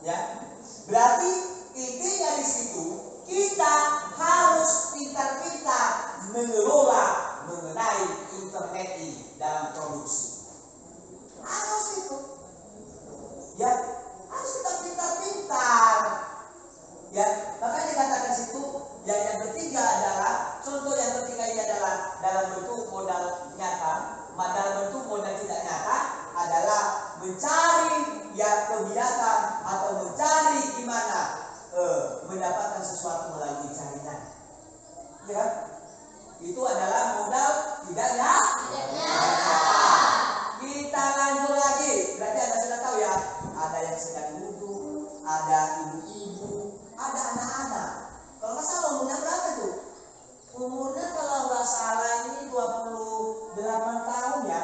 Ya, berarti intinya di situ kita harus pintar-pintar mengelola mengenai internet ini dalam produksi. Harus itu, ya, harus kita pintar-pintar. Ya, makanya dikatakan situ. Yang ketiga adalah contoh yang ketiga ini adalah dalam bentuk modal nyata, dalam bentuk modal tidak nyata adalah mencari ya kegiatan atau mencari gimana mendapatkan sesuatu melalui jaringan. Ya, itu adalah modal tidak nyata. Kita lanjut lagi, berarti Anda sudah tahu ya, ada yang sedang duduk, ada ibu-ibu, ada anak-anak. Kalau nggak salah umurnya berapa tuh? Umurnya kalau nggak salah ini 28 tahun ya.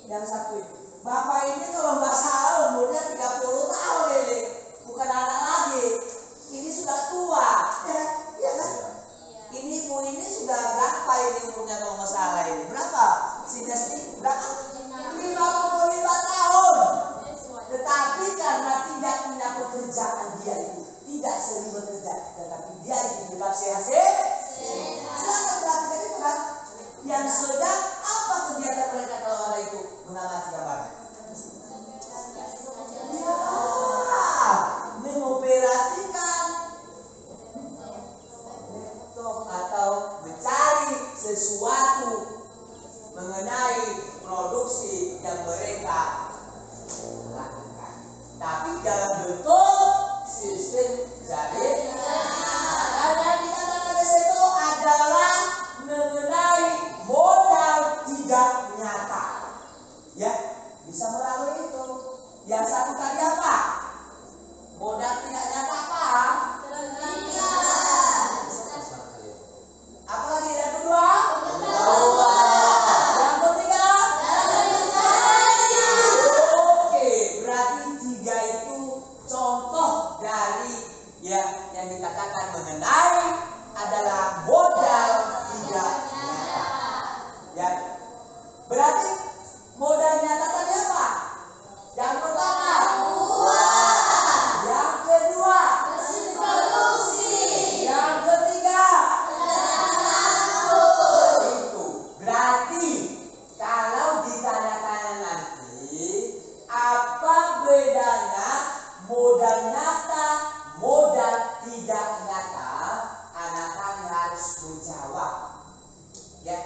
Yang satu itu. Bapak ini kalau nggak salah umurnya 30 tahun ini. Bukan anak lagi. Ini sudah tua. Ya kan? Ini ibu ini sudah berapa ini umurnya kalau nggak salah ini? Berapa? Si Desti berapa? 55 tahun. Tetapi karena tidak punya pekerjaan dia itu tidak sering bekerja, tetapi dia itu tetap sehat. Silakan perhatikan itu kan. Yang sedang apa kegiatan mereka kalau ada itu mengamati gambar? Ya, mengoperasikan laptop atau mencari sesuatu mengenai produksi yang mereka lakukan. Tapi dalam bentuk sistem jaringan. Yang dikatakan di situ adalah mengenai modal tidak nyata. Ya, bisa melalui itu. Yang satu tadi apa? Modal tidak nyata apa? Apa lagi yang kedua? Yang ketiga? Oke, berarti tiga itu contoh dari ya yang dikatakan mengenai adalah modal tidak nyata. Ya, berarti modal nyata tadi apa? Yang pertama, yang kedua, yang ketiga, itu. Berarti kalau ditanya-tanya nanti, apa bedanya modal nyata, modal tidak nyata? Anak kami harus menjawab. Ya,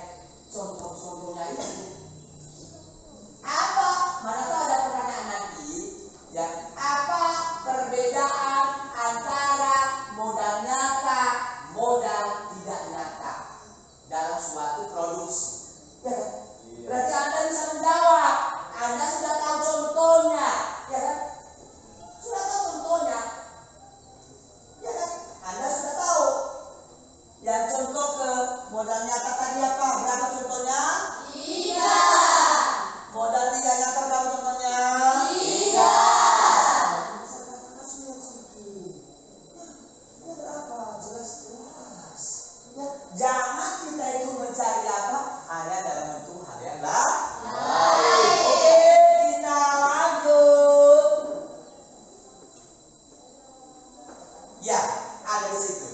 contoh-contohnya itu. Apa? Manakala ada pertanyaan nanti, ya, apa perbedaan antara modal nyata, modal tidak nyata dalam suatu produksi? Ya kan? Berarti Anda bisa menjawab. Anda sudah tahu contohnya, ya kan? Sudah tahu contohnya, ya kan? Anda sudah tahu. Yang contoh ke modal nyata tadi apa? Berapa contohnya? 3. Modal tidak nyata berapa contohnya? 3. Ya berapa? Jelas. Ya, jangan kita itu mencari apa? Hanya dalam bentuk hal yang lain. Oke, kita lanjut. Ya, ada di situ.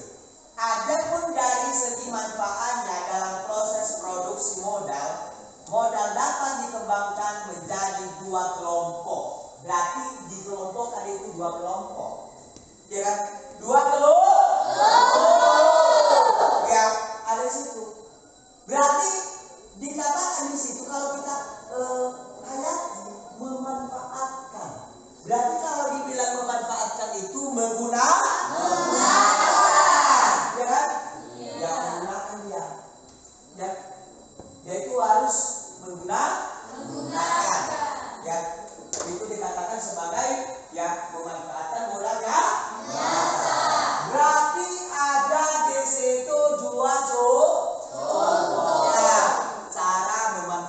Adapun dari segi manfaatnya dalam proses produksi modal, modal dapat dikembangkan menjadi 2 kelompok. Berarti dikelompokkan itu 2 kelompok. Ya kan? 2 kelompok. Ya, ada di situ. Berarti dikatakan di situ kalau kita hayati memanfaatkan. Berarti kalau dibilang memanfaatkan itu menggunakan. Ya kan? Ya, menggunakan dia. Ya. Yaitu harus menggunakan. Ya, itu dikatakan sebagai ya memanfaatkan modalnya. Berarti ada di situ 2 contohnya cara memanfaatkan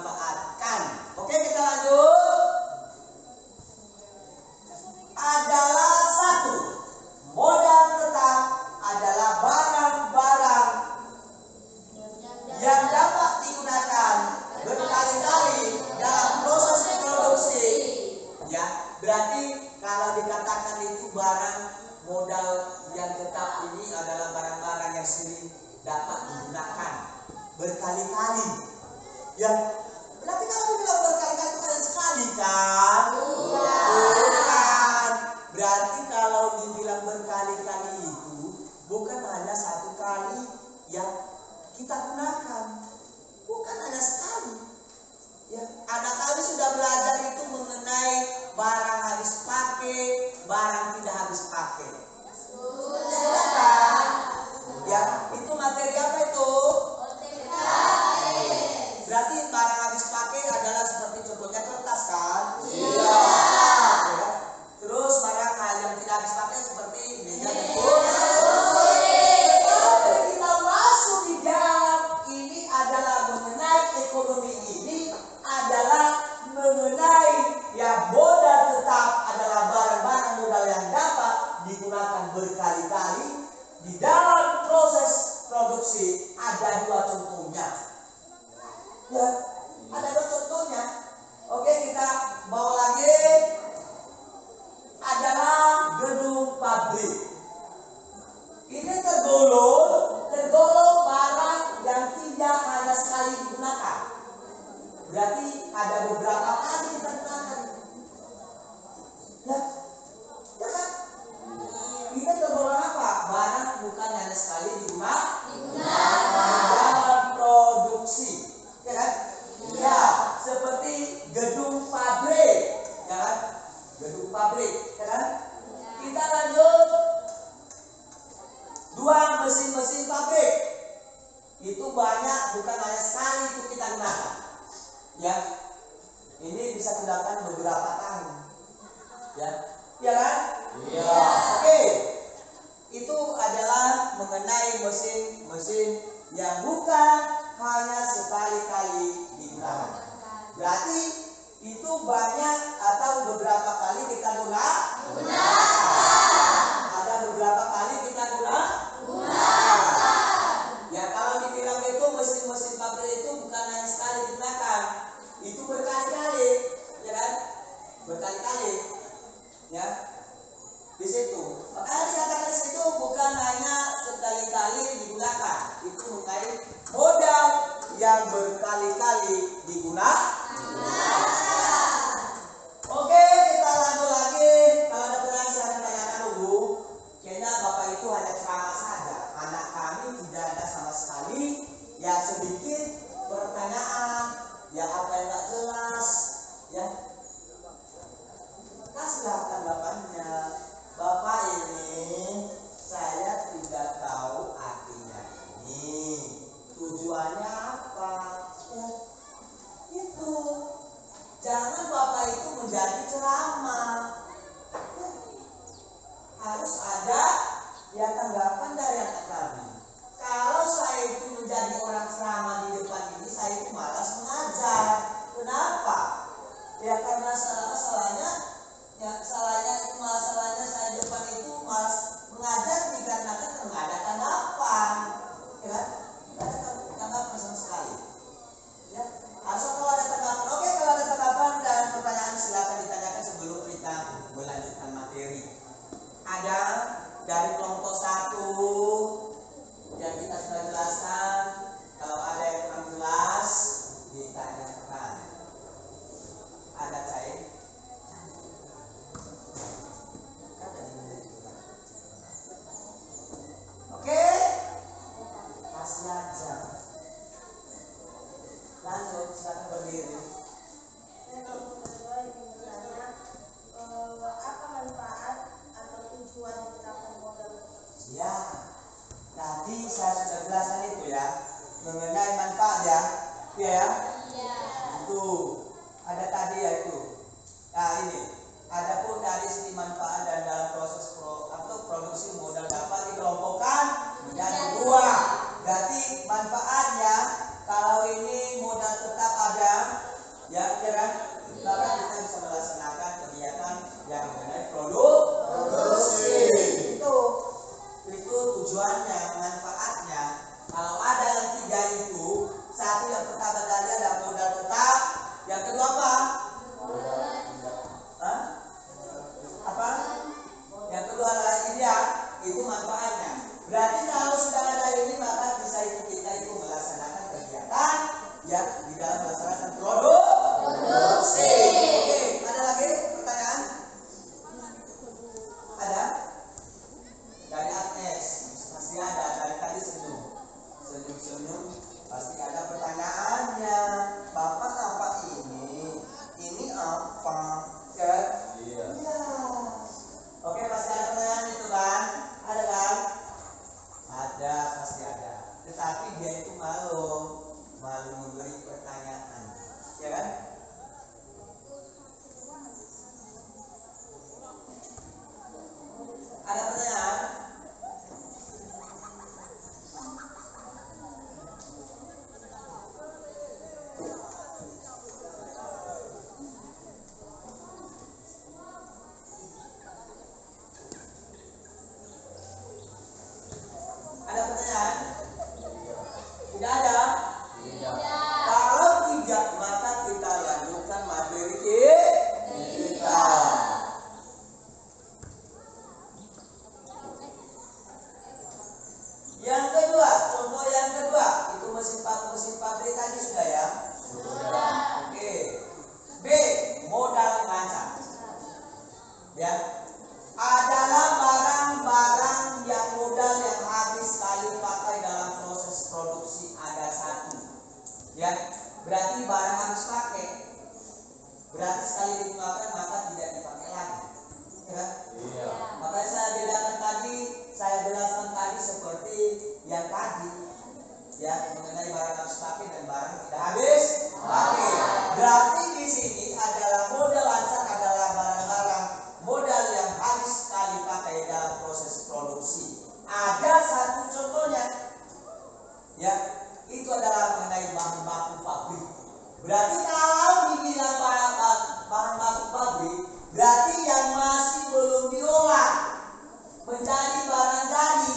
Berarti kalau dikatakan itu barang modal yang tetap ini adalah barang-barang yang sering dapat digunakan berkali-kali. Ya, berarti kalau dibilang berkali-kali itu kan sekali kan? Bukan. Berarti kalau dibilang berkali-kali itu bukan hanya satu kali yang kita gunakan, bukan hanya sekali. Ya, anak kami sudah belajar itu mengenai barang habis pakai, barang tidak habis pakai. Sudah kan? Ya, itu materi apa itu? Berarti barang habis pakai adalah seperti contohnya kertas kan? Iya. Ya. Terus barang yang tidak habis pakai seperti meja dan kursi. Kita masuk di dalam ini adalah mengenai ekonomi ini adalah mengenai ya modal tetap adalah barang-barang modal yang dapat digunakan berkali-kali di dalam proses produksi. Ada dua contohnya. Ya, ada dua contohnya. Oke, kita bawa lagi adalah gedung pabrik. Ini tergolong barang yang tidak hanya sekali digunakan. Berarti ada beberapa kali kita gunakan. Ya, ya kan? Ini tergolong apa? Barang bukan hanya sekali digunakan dalam produksi. Ya kan? Ya, seperti gedung pabrik, ya kan? Gedung pabrik, ya kan? Kita lanjut. Dua mesin-mesin pabrik. Itu banyak, bukan hanya sekali itu kita gunakan. Ya. Ini bisa digunakan beberapa tahun. Ya. Ya kan? Iya. Oke. Itu adalah mengenai mesin-mesin yang bukan hanya sekali-kali digunakan. Berarti itu banyak atau beberapa kali kita gunakan. Ada beberapa kali kita gunakan. Ya, kalau dibilang itu mesin-mesin pabrik itu bukan hanya sekali digunakan, itu berkali-kali, ya kan? Berkali-kali, ya. Di situ, makanya dikatakan di situ bukan hanya sekali-kali digunakan, itu mengenai modal yang berkali-kali digunakan. Oke, kita lanjut lagi. Kalau ada pertanyaan silahkan tanyakan dulu. Kayaknya Bapak itu hanya ceramah saja. Anak kami tidak ada sama sekali ya sedikit pertanyaan, ya apa yang nggak jelas, ya. Kasihlah tanggapannya. Bapak ini saya tidak tahu artinya ini, tujuannya apa, ya. Itu jangan Bapak itu menjadi ceramah, ya. Harus ada ya tanggapan dari anak kami. Kalau saya itu menjadi orang ceramah di depan ini, saya itu malas mengajar. Kenapa? Ya karena salahnya itu masalahnya saya di depan itu malas mengajar dikarenakan nggak ada tanggapan, ya kan? Nggak ada tanggapan sama sekali. Ya, asal kalau ada tanggapan, oke, kalau ada tanggapan dan pertanyaan silakan ditanyakan sebelum kita melanjutkan materi. Ada dari kelompok 1 yang kita sudah jelaskan. Kalau ada yang kurang jelas ditanyakan. Ada saya? Ya, mengenai barang habis pakai dan barang tidak habis pakai. Berarti di sini adalah modal lancar adalah barang-barang modal yang habis sekali pakai dalam proses produksi. Ada satu contohnya, ya, itu adalah mengenai bahan baku pabrik. Berarti kalau dibilang bahan baku pabrik, berarti yang masih belum diolah menjadi barang jadi,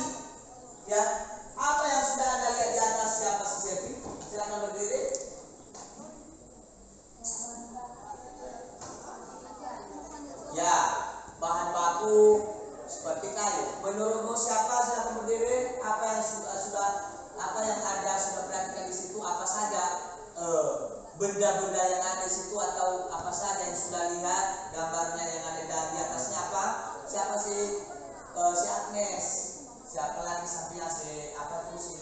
ya. Apa yang sudah Anda lihat di atas siapa si Sevi? Silakan berdiri. Ya, bahan baku seperti kayu. Menurutmu siapa? Silakan berdiri. Apa yang apa yang Anda sudah perhatikan di situ? Apa saja benda-benda yang ada di situ atau apa saja yang sudah lihat gambarnya yang ada di atasnya apa? Siapa sih? Si Agnes. Siapa lagi sampingnya si apa tuh si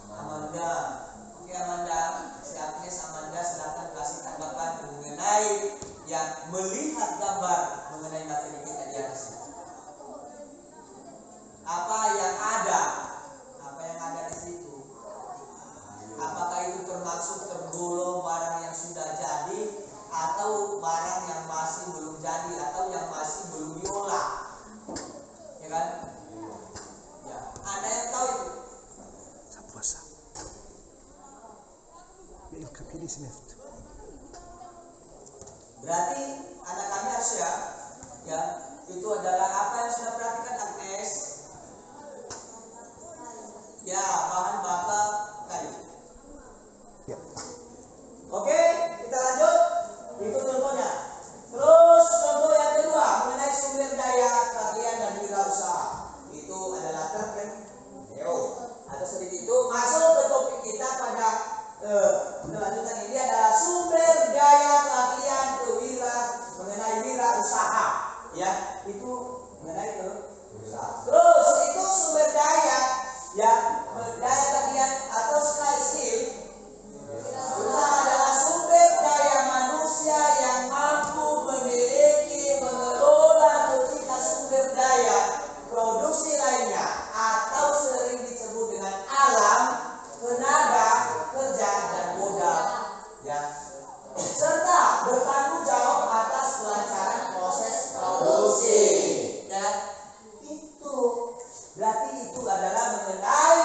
Amanda. Oke Amanda, si Agnes Amanda silakan kasih tanggapan mengenai yang melihat gambar mengenai materi kita di atas itu. Apa yang ada? Apa yang ada di situ? Apakah itu termasuk tergolong barang yang sudah jadi atau barang yang masih belum jadi atau yang masih belum diolah? Ya kan? Ya, ada yang tahu itu? Puasa. Il capire si mette. Berarti anak kami harus ya, itu adalah apa yang sudah perhatikan Agnes? Ya, bahan bakar kayu. Ya. Oke, kita lanjut. Itu contohnya. Terus contoh yang kedua mengenai sumber daya keahlian dan wirausaha. Itu adalah atas sedikit itu masuk ke topik kita pada kelanjutan ini adalah sumber daya keahlian mengenai wirausaha. Ya, itu mengenai wirausaha. Terus itu sumber daya ya, daya keahlian atau skill. Usaha adalah sumber daya manusia yang mampu memiliki, mengelola ketika sumber daya produksi lainnya atau sering disebut dengan alam, tenaga kerja dan modal, ya, serta bertanggung jawab atas kelancaran proses produksi. Ya, itu berarti itu adalah mengenai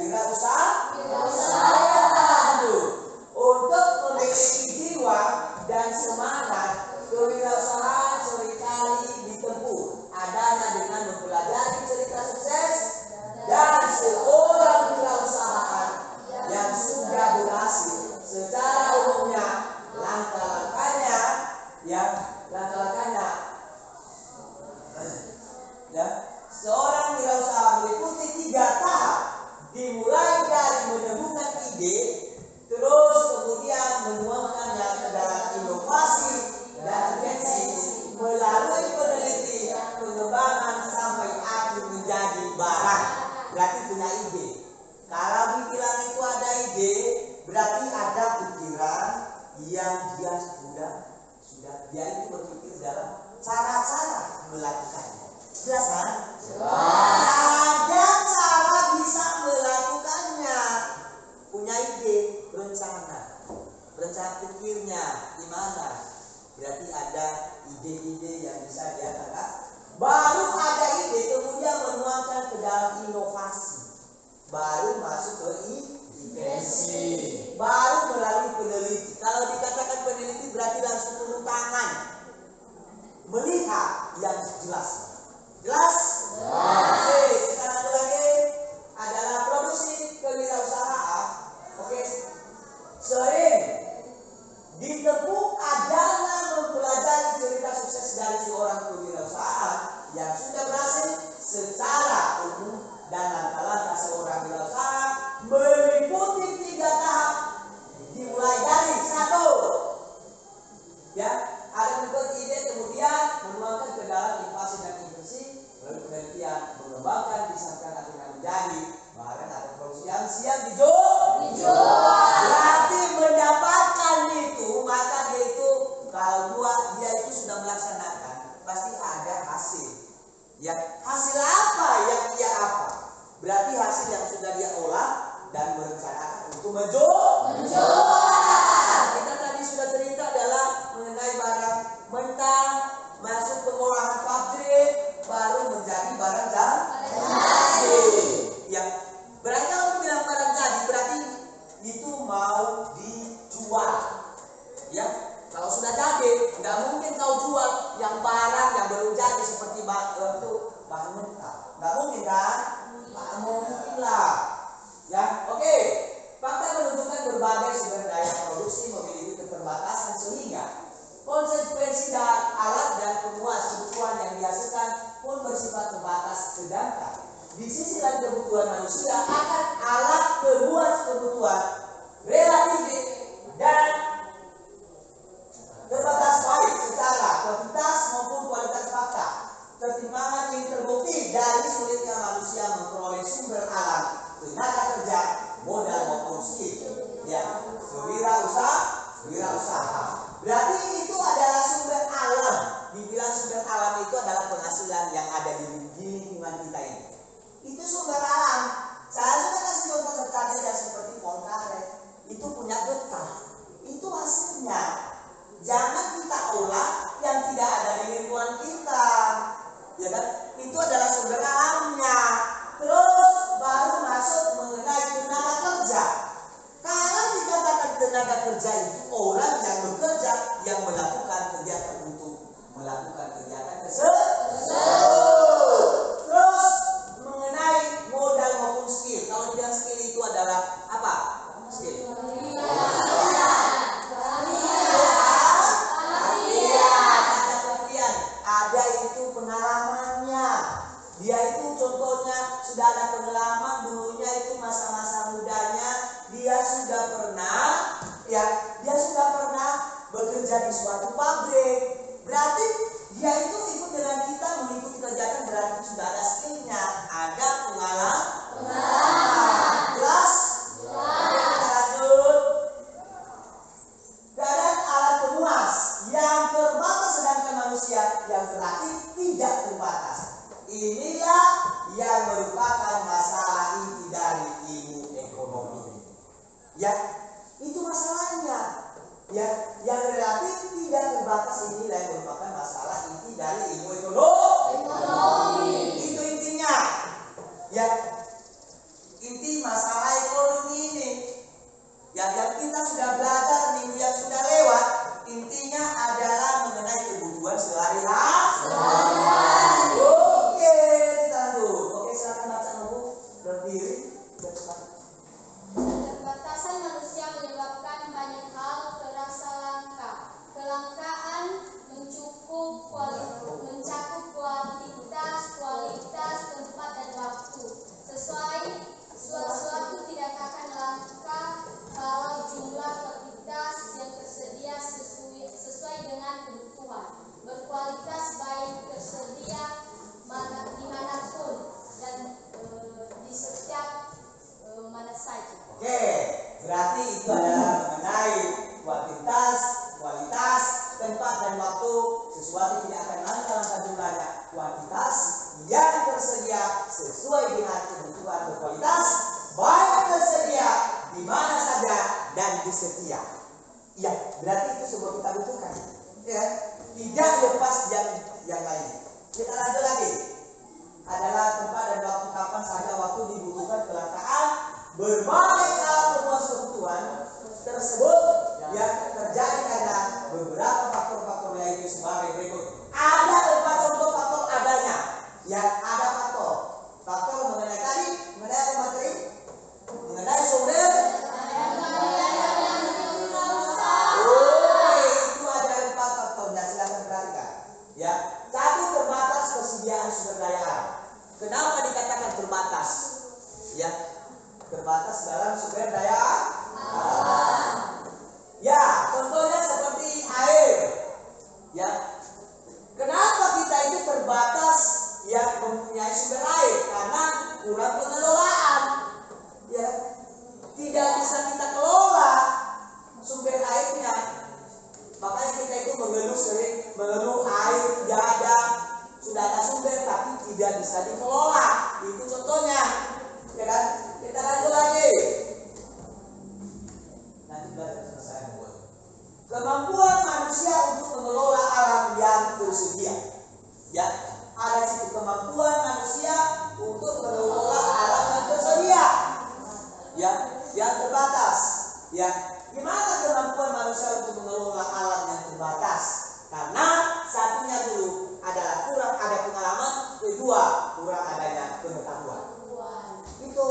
wirausaha. Untuk memiliki jiwa dan semangat kewirausahaan seringkali ditempuh adanya dengan mempelajari cerita sukses dan seorang wirausahaan yang sudah berhasil. Secara umumnya langkah-langkahnya seorang wirausaha meliputi 3 tahap, dimulai dari menemukan ide, terus kemudian menuangkannya ke dalam inovasi dan invensi, melalui peneliti, pengembangan sampai akhir menjadi barang. Berarti punya ide. Kalau dibilang itu ada ide, berarti ada pikiran yang dia sudah dia itu berpikir dalam cara-cara melakukannya. Jelas kan? Ada cara bisa melakukannya. Punya ide, rencana pikirnya gimana? Berarti ada ide-ide yang bisa dia tangkap. Baru ada ide, kemudian menuangkan ke dalam inovasi. Baru masuk ke invensi. Baru melalui peneliti. Kalau dikatakan peneliti berarti langsung turun tangan, melihat yang jelas. Jelas? Oke, sekarang ada lagi adalah produksi kewirausahaan. Oke, sering ditempuh adalah mempelajari cerita sukses dari seorang kewirausahaan yang sudah berhasil secara umum, dan langkah-langkah seorang wirausaha meliputi 3 tahap, dimulai dari 1, ya, ada bentuk ide, kemudian menuangkan ke dalam inovasi dan invensi, lalu penelitian, mengembangkan, disahkan akhirnya menjadi barang atau produksi yang siap dijual. Berarti mendapatkan itu, maka dia itu kalau dia itu sudah melaksanakan, pasti ada hasil. Ya, hasil apa yang dia apa? Berarti hasil yang sudah dia olah dan merencanakan untuk menjual. Kita tadi sudah cerita adalah mengenai barang mentah masuk ke olahan pabrik baru menjadi barang jadi. Ya, berarti kalau bilang barang jadi berarti itu mau dijual. Ya, kalau sudah jadi nggak mungkin kau jual yang barang yang belum jadi seperti bahan mentah. Nggak mungkin kan? Nggak mungkin lah. Ya, oke. Fakta menunjukkan berbagai sumber daya produksi memiliki keterbatasan sehingga konsekuensi dan alat dan penguas kebutuhan yang dihasilkan pun bersifat terbatas. Sedangkan di sisi lain kebutuhan manusia akan alat penguas kebutuhan relatif dan terbatas baik secara kuantitas maupun kualitas fakta. Ketimpangan ini terbukti dari sulitnya manusia memperoleh sumber alam, tenaga kerja, modal maupun skill. Ya, wirausaha. Berarti itu adalah sumber alam. Dibilang sumber alam itu adalah penghasilan yang ada di lingkungan kita ini. Itu sumber alam. Saya sudah kasih contoh tadi yang seperti pohon karet. Itu punya getah. Itu hasilnya. Jangan kita olah yang tidak ada di lingkungan kita. Ya kan? Itu adalah sumber alamnya. Terus baru masuk mengenai tenaga kerja. Kalau dikatakan tenaga kerja itu orang yang bekerja yang melakukan kegiatan untuk melakukan kegiatan tersebut. Terus mengenai modal maupun skill. Kalau dibilang skill itu adalah apa? Skill. Ada itu pengalamannya. Dia itu contohnya sudah ada pengalaman dulunya itu masa-masa mudanya dia sudah pernah bekerja di suatu pabrik. Berarti dia itu ikut dengan kita mengikuti kegiatan berarti sudah ada skillnya, ada pengalaman. Jelas? Lanjut. Dan alat penguas yang terbatas sedangkan manusia yang relatif tidak terbatas. Inilah yang merupakan masalah inti dari ilmu ekonomi. Ya, itu masalahnya. Ya, yang relatif tidak terbatas inilah yang merupakan masalah inti dari ilmu ekonomi. Itu intinya. Ya, inti masalah ekonomi ini. Yang kita sudah belajar minggu yang sudah lewat, intinya adalah mengenai kebutuhan sehari-hari. Oke, kita lanjut. Oke, silakan baca buku berdiri. Keterbatasan manusia menyebabkan banyak hal terasa langka. Kelangkaan mencakup kualitas, tempat dan waktu. Sesuatu tidak akan langka kalau jumlah kuantitas yang tersedia sesuai dengan kebutuhan. Berkualitas baik tersedia dimanapun dan di setiap mana saja. Oke, berarti itu adalah mengenai kualitas, tempat dan waktu. Sesuatu tidak akan langka jumlahnya. Kuantitas yang tersedia sesuai dengan kebutuhan. Berkualitas baik tersedia di mana saja dan di setiap. Ya, berarti itu semua kita butuhkan. Ya, tidak lepas yang lain. Kita lanjut lagi. Adalah tempat dan waktu kapan saja waktu dibutuhkan kelangkaan berbagai hal penguas kebutuhan tersebut yang terjadi karena beberapa faktor-faktor yaitu sebagai berikut. Ada 4 contoh faktor adanya. Yang ada faktor mengenai tadi, mengenai apa materi? Mengenai sumber. Itu ada 4 faktornya. Silakan perhatikan. Ya, 1, terbatas persediaan sumber daya alam. Kenapa dikatakan terbatas? Ya, terbatas dalam sumber daya alam. Ya, contohnya seperti air. Ya, kenapa kita itu terbatas yang mempunyai sumber air? Karena kurang pengelolaan. Ya, tidak bisa kita kelola sumber airnya. Makanya kita itu mengeluh air tidak ada, sudah ada sumber tapi tidak bisa dikelola. Itu contohnya. Ya kan? Kita lanjut lagi. yang tersedia. Ya, ada situ kemampuan manusia untuk mengelola alam yang tersedia. Ya, yang terbatas. Ya, gimana kemampuan manusia untuk mengelola alam yang terbatas? Karena satunya dulu adalah kurang ada pengalaman, kedua kurang adanya pengetahuan. Itu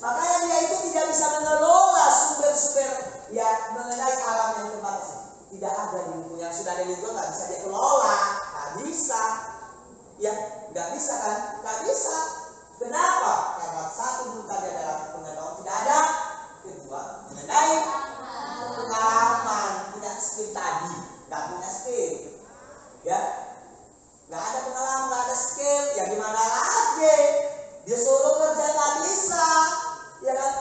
makanya dia itu tidak bisa mengelola sumber-sumber ya mengenai alam yang terbatas. Tidak ada di lingkungan yang sudah ada di lingkungan, nggak bisa dia kelola, nggak bisa. Ya, nggak bisa kan? Nggak bisa. Kenapa? Karena satu dulu tadi adalah pengetahuan tidak ada, kedua mengenai pengalaman, tidak skill tadi, nggak punya skill. Ya, nggak ada pengalaman, nggak ada skill, ya gimana lagi? Disuruh kerja nggak bisa, ya kan?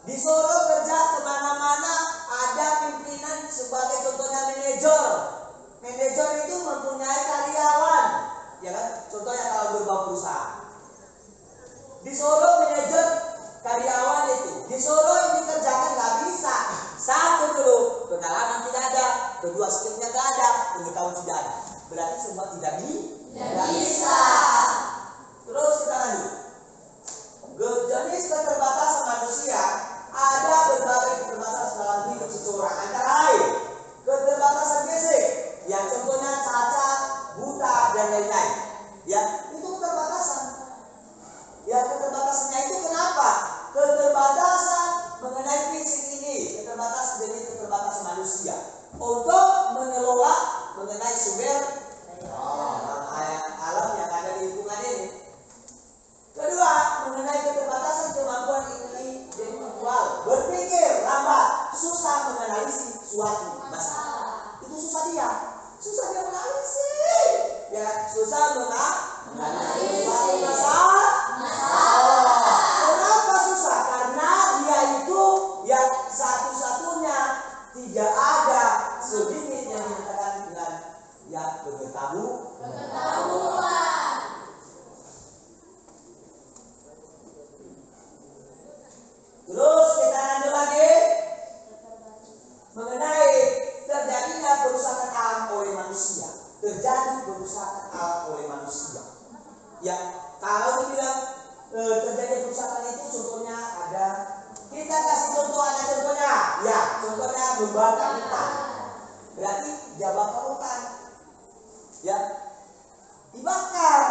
Disuruh kerja kemana-mana, ada pimpinan sebagai contohnya manajer. Manajer itu mempunyai karyawan, ya kan? Contohnya kalau berbau perusahaan, disuruh manajer karyawan itu, disuruh ini kerjakan nggak bisa. Satu dulu pengalaman tidak ada, kedua skillnya nggak ada, pengetahuan tidak ada. Berarti semua tidak bisa. Terus kita lanjut. Jenis keterbatasan manusia, ada berbagai keterbatasan dalam hidup seseorang. Antara lain keterbatasan fisik, yang contohnya cacat, buta dan lain-lain. Ya, itu keterbatasan. Ya, keterbatasannya itu kenapa? Keterbatasan mengenai fisik ini, keterbatasan jenis keterbatasan manusia untuk mengelola mengenai sumber alam yang ada di lingkungan ini. Kedua, mengenai keterbatasan kemampuan intelektual, berpikir lambat, susah menganalisis suatu masalah. Itu susah dia menganalisis, ya susah menganalisis suatu masalah. Kenapa susah? Karena dia itu yang satu-satunya tidak ada sedikit yang dikatakan dengan yang pengetahuan. Terus kita lanjut lagi mengenai terjadinya perusakan alam oleh manusia. Terjadi perusakan alam oleh manusia. Ya, kalau dibilang terjadi perusakan itu contohnya ada, kita kasih contoh, ada contohnya. Ya, contohnya membakar hutan. Berarti dia bakar hutan. Ya, dibakar.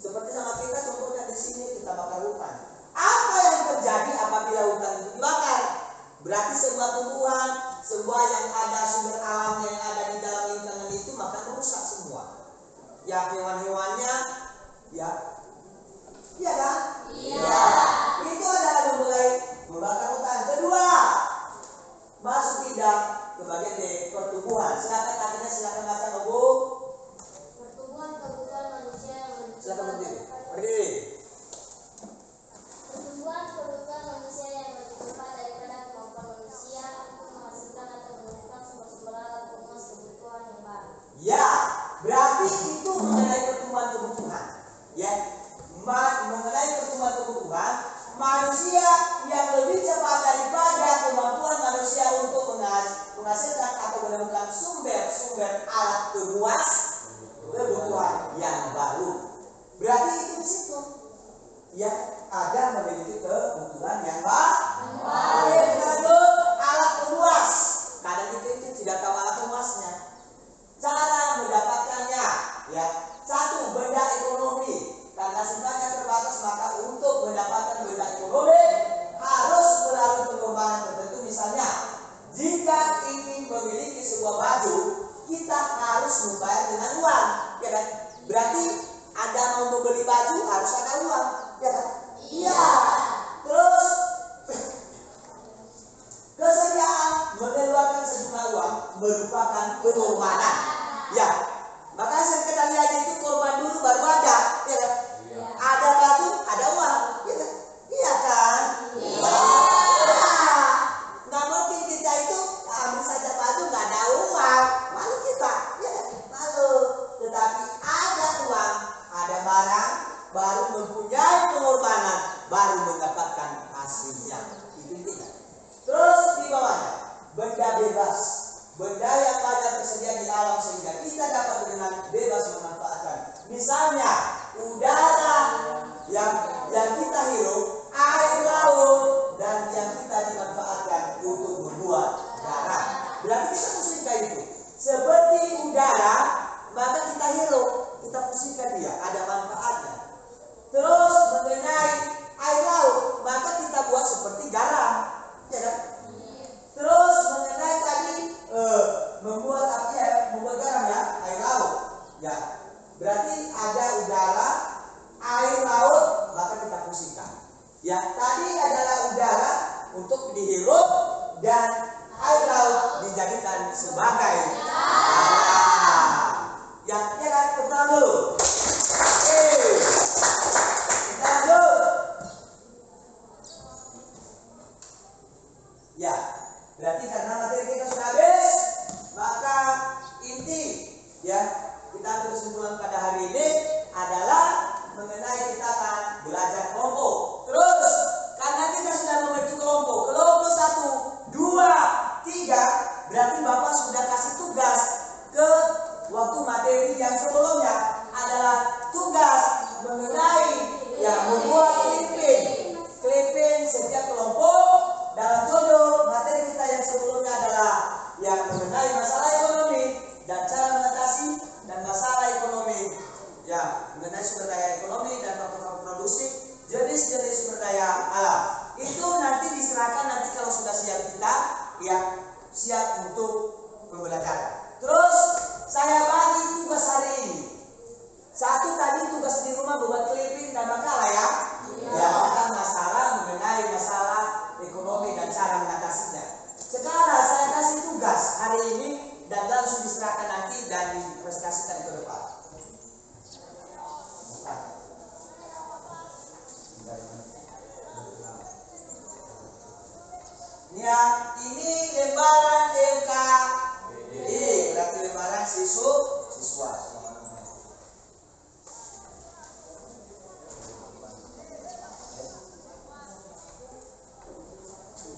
Seperti sama kita contohnya di sini kita bakar hutan. Apa yang terjadi apabila hutan itu dibakar? Berarti semua tumbuhan, semua yang ada sumber alam yang ada di dalam lingkungan itu maka merusak semua. Ya, hewan-hewannya, ya, iya kan? Iya. Itu adalah memulai membakar hutan. Kedua, masuk tidak ke bagian D, pertumbuhan. Silakan artinya, silakan baca Bu. Pertumbuhan kebutuhan manusia yang Silakan berdiri. Pertumbuhan kebutuhan manusia yang lebih cepat daripada kemampuan manusia untuk menghasilkan atau menemukan sumber-sumber alam pemuas kebutuhan yang baru. Ya, berarti itu mengenai pertumbuhan kebutuhan. Ya, mengenai pertumbuhan kebutuhan manusia yang lebih cepat daripada kemampuan manusia untuk menghasilkan atau menemukan sumber-sumber alat pemuas kebutuhan yang baru. Berarti itu di situ. Ya, ada memiliki kebutuhan yang baru. Lanjut, alat pemuas. Kadang itu tidak tahu alat pemuasnya. Cara mendapatkannya, ya, satu, benda ekonomi. Karena sifatnya terbatas, maka untuk mendapatkan benda ekonomi harus melalui pengorbanan tertentu. Misalnya, jika ingin memiliki sebuah baju, kita harus membayar dengan uang, ya kan? Berarti Anda mau membeli baju harus ada uang, ya kan? Iya. Terus kesediaan mengeluarkan sejumlah uang merupakan pengorbanan. Ya, makanya kita lihat itu korban dulu baru ada, ya kan? Ada baju, ada uang, ya kan? Iya kan? Iya. Nggak mungkin kita itu ambil saja baju nggak ada uang, malu kita, ya kan? Malu. Tetapi ada uang, ada barang, baru mempunyai pengorbanan, baru mendapatkan hasilnya. Itu intinya. Terus di bawahnya, benda bebas, benda yang banyak tersedia di alam sehingga kita berarti ada udara, air laut, maka kita fungsikan. Ya, tadi adalah udara untuk dihirup dan air laut dijadikan sebagai yang kan pertama dulu. Oke, kita lanjut. Ya, berarti karena materi kita sudah habis, maka inti ya kita ambil kesimpulan pada hari ini adalah mengenai kita akan belajar kelompok. Terus karena kita sudah membentuk kelompok 1, 2, 3, berarti Bapak sudah kasih tugas ke waktu materi yang sebelumnya adalah tugas mengenai yang membuat clipping setiap kelompok dalam judul materi kita yang sebelumnya adalah yang mengenai masalah ekonomi dan cara mengatasi dan masalah ekonomi ya mengenai sumber daya ekonomi dan faktor produksi jenis-jenis sumber daya alam itu nanti diserahkan nanti kalau sudah siap kita yang siap untuk pembelajaran. Terus saya bagi tugas hari ini. Satu tadi tugas di rumah buat clipping dan makalah ya. Ya tentang masalah mengenai masalah ekonomi dan cara mengatasinya. Sekarang saya kasih tugas hari ini dan langsung diserahkan nanti dan dipresentasikan ke depan. Ya, ini lembaran LKBD, berarti lembaran siswa.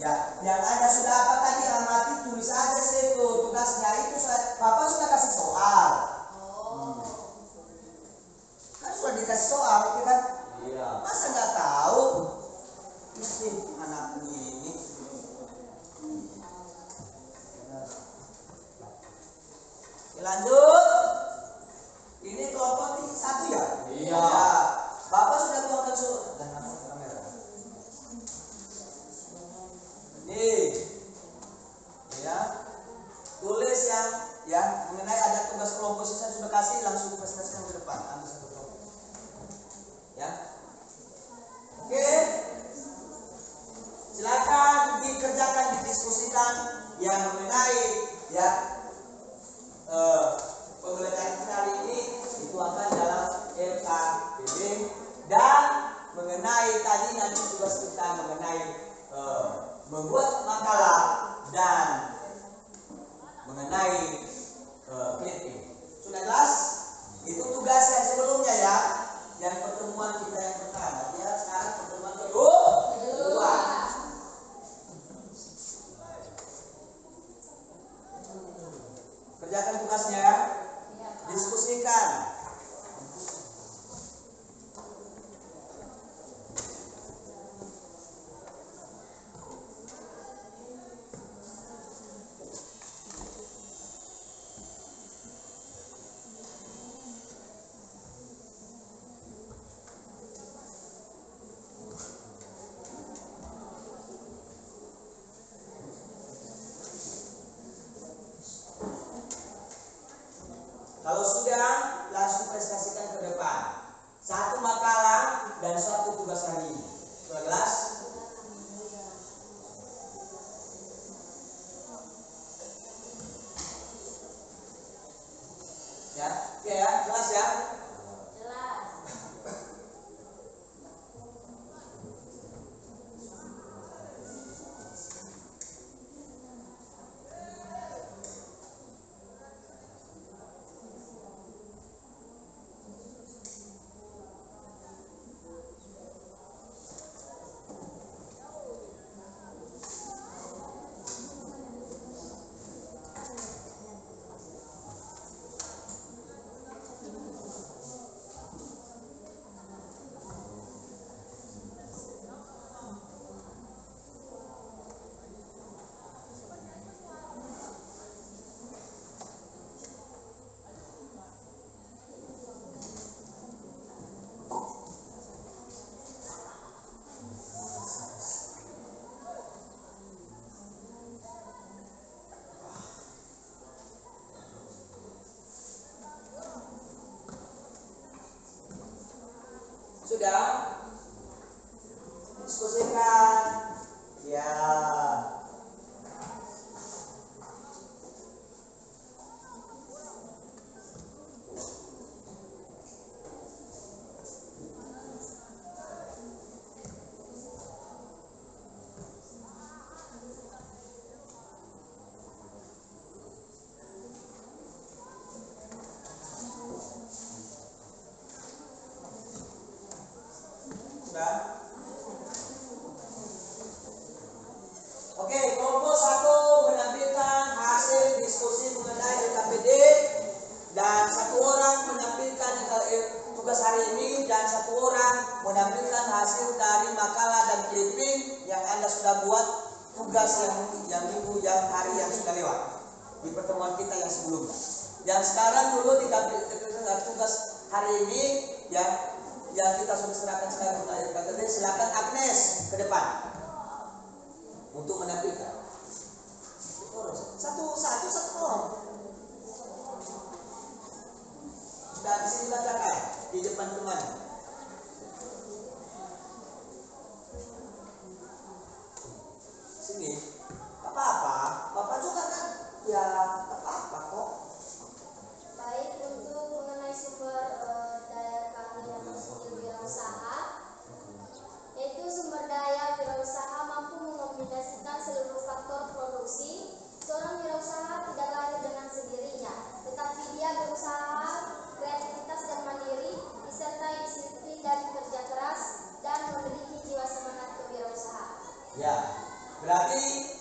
Ya, yang Anda sudah apa tadi amati tulis aja sih tugasnya itu Bapak sudah kasih soal. Kan sudah dikasih soal, kita masa nggak tahu? Isi anak ini. Lanjut. Ini kelompok 1 ya? Iya. Ya. Bapak sudah tuangkan kamera. Nih. Ya. Tulis yang ya mengenai ada tugas kelompok saya sudah kasih langsung presentasikan ke depan. Ambil satu kelompok. Ya. Oke. Silakan dikerjakan, didiskusikan yang mengenai ya pembelajaran kita hari ini dituangkan dalam LKBD dan mengenai tadi nanti tugas kita mengenai membuat makalah dan mengenai clipping. Sudah jelas? Itu tugas yang sebelumnya ya, yang pertemuan kita yang pertama. Ya sekarang pertemuan kedua. Kerjakan tugasnya ya. Diskusikan. Kalau sudah, langsung presentasikan ke depan. 1 makalah dan 1 tugas hari ini. Sudah jelas? Ya, oke ya, jelas ya? Jelas. sudah diskusikan. Ya. Sudah. Oke, kelompok 1 menampilkan hasil diskusi mengenai LKPD dan 1 orang menampilkan tugas hari ini dan 1 orang menampilkan hasil dari makalah dan clipping yang Anda sudah buat tugas yang minggu yang hari yang sudah lewat di pertemuan kita yang sebelumnya. Dan sekarang dulu ditampilkan tugas hari ini yang kita sudah serahkan sekarang untuk LKPD. Silakan Agnes ke depan untuk menampilkan. Satu orang. Sudah di sini bacakan di depan teman. Sini. Apa-apa, Bapak juga kan? Ya, apa-apa kok. Baik, untuk mengenai sumber daya keahlian skill wirausaha, yaitu sumber daya wirausaha mampu mengombinasikan seluruh faktor produksi. Seorang wirausaha tidak lahir dengan sendirinya, tetapi dia berusaha, kreativitas dan mandiri, disertai disiplin dan kerja keras, dan memiliki jiwa semangat kewirausahaan. Ya, berarti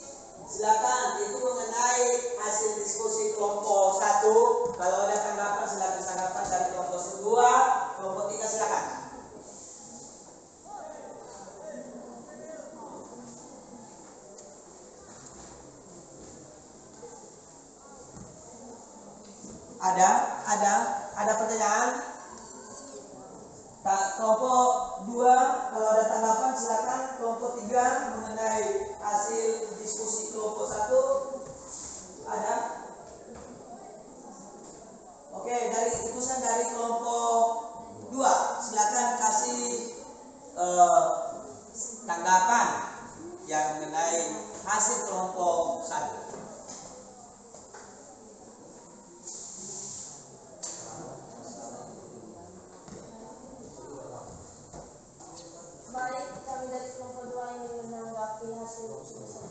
silakan itu mengenai hasil diskusi kelompok 1. Kalau ada tanggapan silakan tanggapan dari kelompok 2, kelompok 3 silakan. Ada pertanyaan? Kelompok 2 kalau ada tanggapan silakan. Kelompok 3 mengenai hasil diskusi kelompok 1 ada? Oke, dari utusan dari kelompok 2 silakan kasih tanggapan yang mengenai hasil kelompok 1. Baik, kami dari kelompok 2 ingin menanggapi hasil diskusi.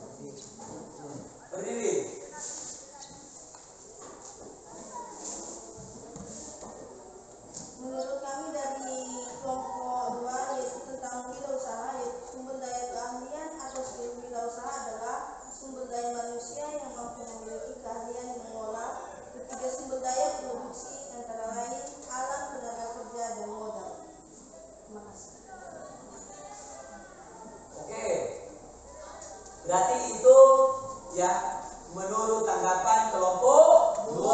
Berdiri. Menurut kami dari kelompok 2 yaitu tentang wirausaha, yaitu sumber daya keahlian atau skill wirausaha adalah sumber daya manusia yang mampu memiliki keahlian mengolah ketiga sumber daya produksi antara lain alam, tenaga kerja, dan modal. Terima kasih. Oke. Berarti itu ya menurut tanggapan kelompok 2.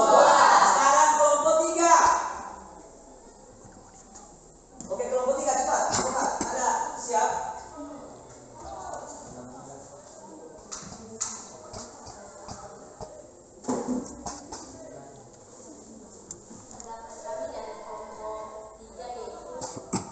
Sekarang kelompok 3. Oke, kelompok 3 cepat. Ada siap? Tanggapan kami dari kelompok 3 yaitu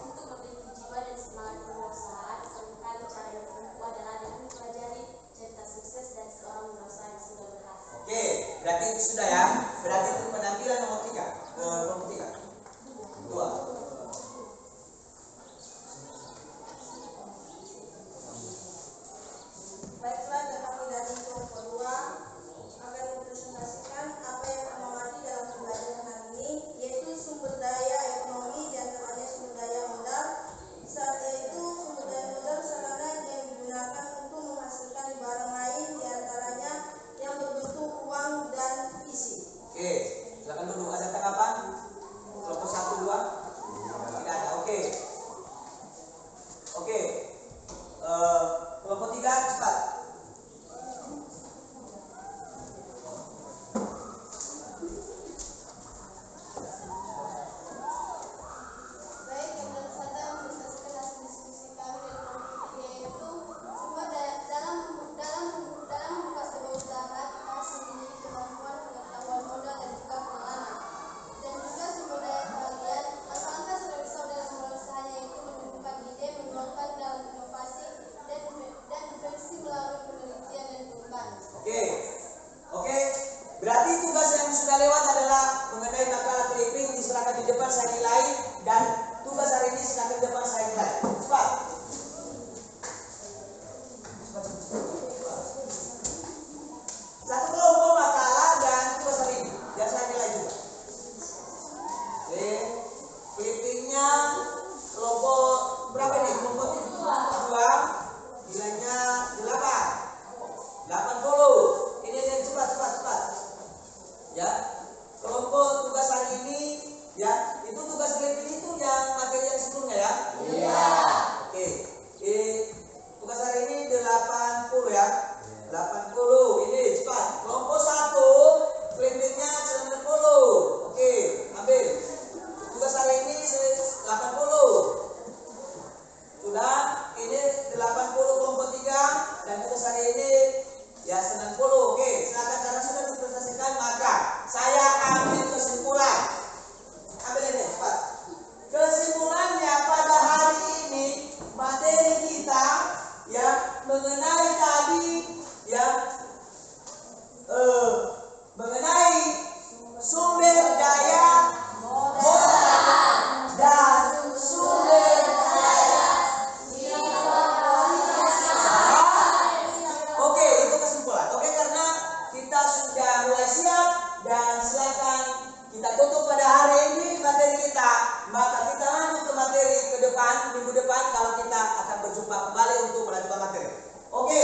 untuk memiliki jiwa dan semangat kewirausahaan, seringkali cara yang tertentu adalah dengan mempelajari cerita sukses dari seorang wirausaha yang sudah berhasil. Oke, berarti itu sudah ya. Berarti itu penampilan nomor 3. Kelompok 3. 2. Baiklah, dan kami dari kelompok 2 akan mempresentasikan apa yang mengamati dalam pembelajaran hari ini, yaitu sumber daya ekonomi dan antaranya sumber daya modal. Yaitu sumber daya modal sarana yang digunakan untuk menghasilkan barang lain, diantaranya yang berbentuk uang dan isi. Oke, silakan duduk. Ada tanggapan? silakan di depan saya nilai, dan tugas hari ini silakan di depan saya nilai. Cepat. Satu kelompok makalah dan tugas hari ini yang saya nilai juga. Oke, clippingnya kelompok berapa nih? Kelompok 2, nilainya 80. Ini cepat. Ya, kelompok tugas hari ini, ya, itu tugas clipping itu yang materi yang sebelumnya ya. Iya. Oke, tugas hari ini 80 ya. 80 ini cepat. Kelompok 1 clippingnya 90. Oke, ambil. Tugas hari ini 80. Sudah, ini 80 kelompok 3 dan tugas hari ini ya 90. Oke, silakan karena sudah dipresentasikan maka saya ambil kesimpulan. Ambil ini cepat. Kesimpulannya pada hari ini materi kita ya mengenai tadi ya mengenai sumber daya modal dan sumber daya Oke, itu kesimpulan. Oke, karena kita sudah mulai siap dan silakan kita tutup pada hari ini materi kita. Maka kita lanjut ke materi ke depan, minggu depan kalau kita akan berjumpa kembali untuk melanjutkan materi. Oke,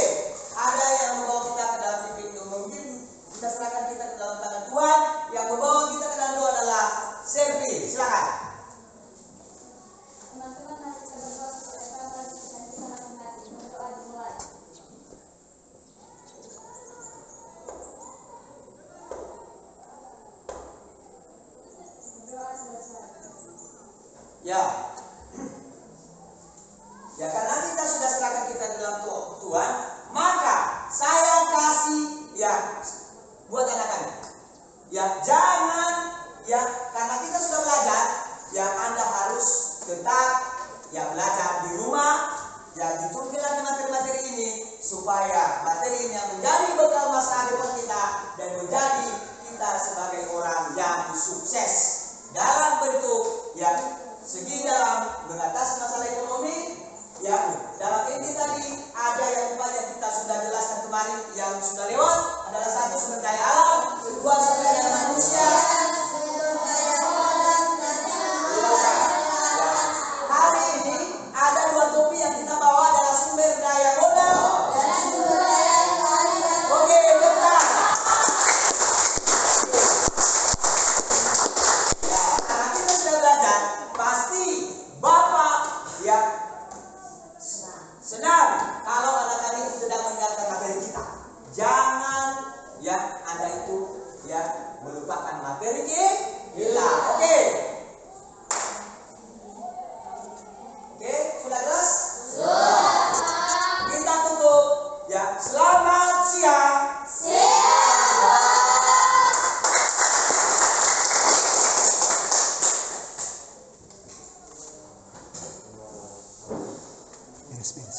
ada yang membawa kita ke dalam titik itu. Mungkin kita serahkan kita ke dalam tangan Tuhan. Yang membawa kita ke dalam doa adalah Servi. Silakan. Teman-teman mari kita berdoa supaya Tuhan dan kita masing-masing berdoa dimulai. Berdoa selesai. Ya. Ya, karena kita sudah serahkan kita dalam Tuhan, maka saya kasih ya buat anak-anak. Ya, jangan ya karena kita sudah belajar, ya Anda harus tetap ya belajar di rumah, ya dituntutkan materi-materi ini supaya materi ini menjadi bekal masa depan kita dan menjadi kita sebagai orang yang sukses dalam bentuk ya segi dalam mengatasi masalah ekonomi. Ya, dalam ini tadi ada yang banyak kita sudah jelaskan kemarin yang sudah lewat adalah satu sumber daya alam, kedua sumber daya manusia. Hari ini ada 2 topik yang kita bawa adalah sumber daya modal dan sumber daya keahlian. Oke, betul. Ya, karena kita sudah belajar, pasti Bapak ya senang kalau anak-anak itu sedang mendengarkan materi kita. Jangan ya Anda itu ya melupakan materi kita. Oke. Oke, sudah jelas? Sudah. Kita tutup ya. Selamat siang.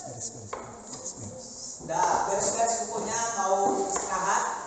Beres. Udah beres-beres bukunya, mau istirahat.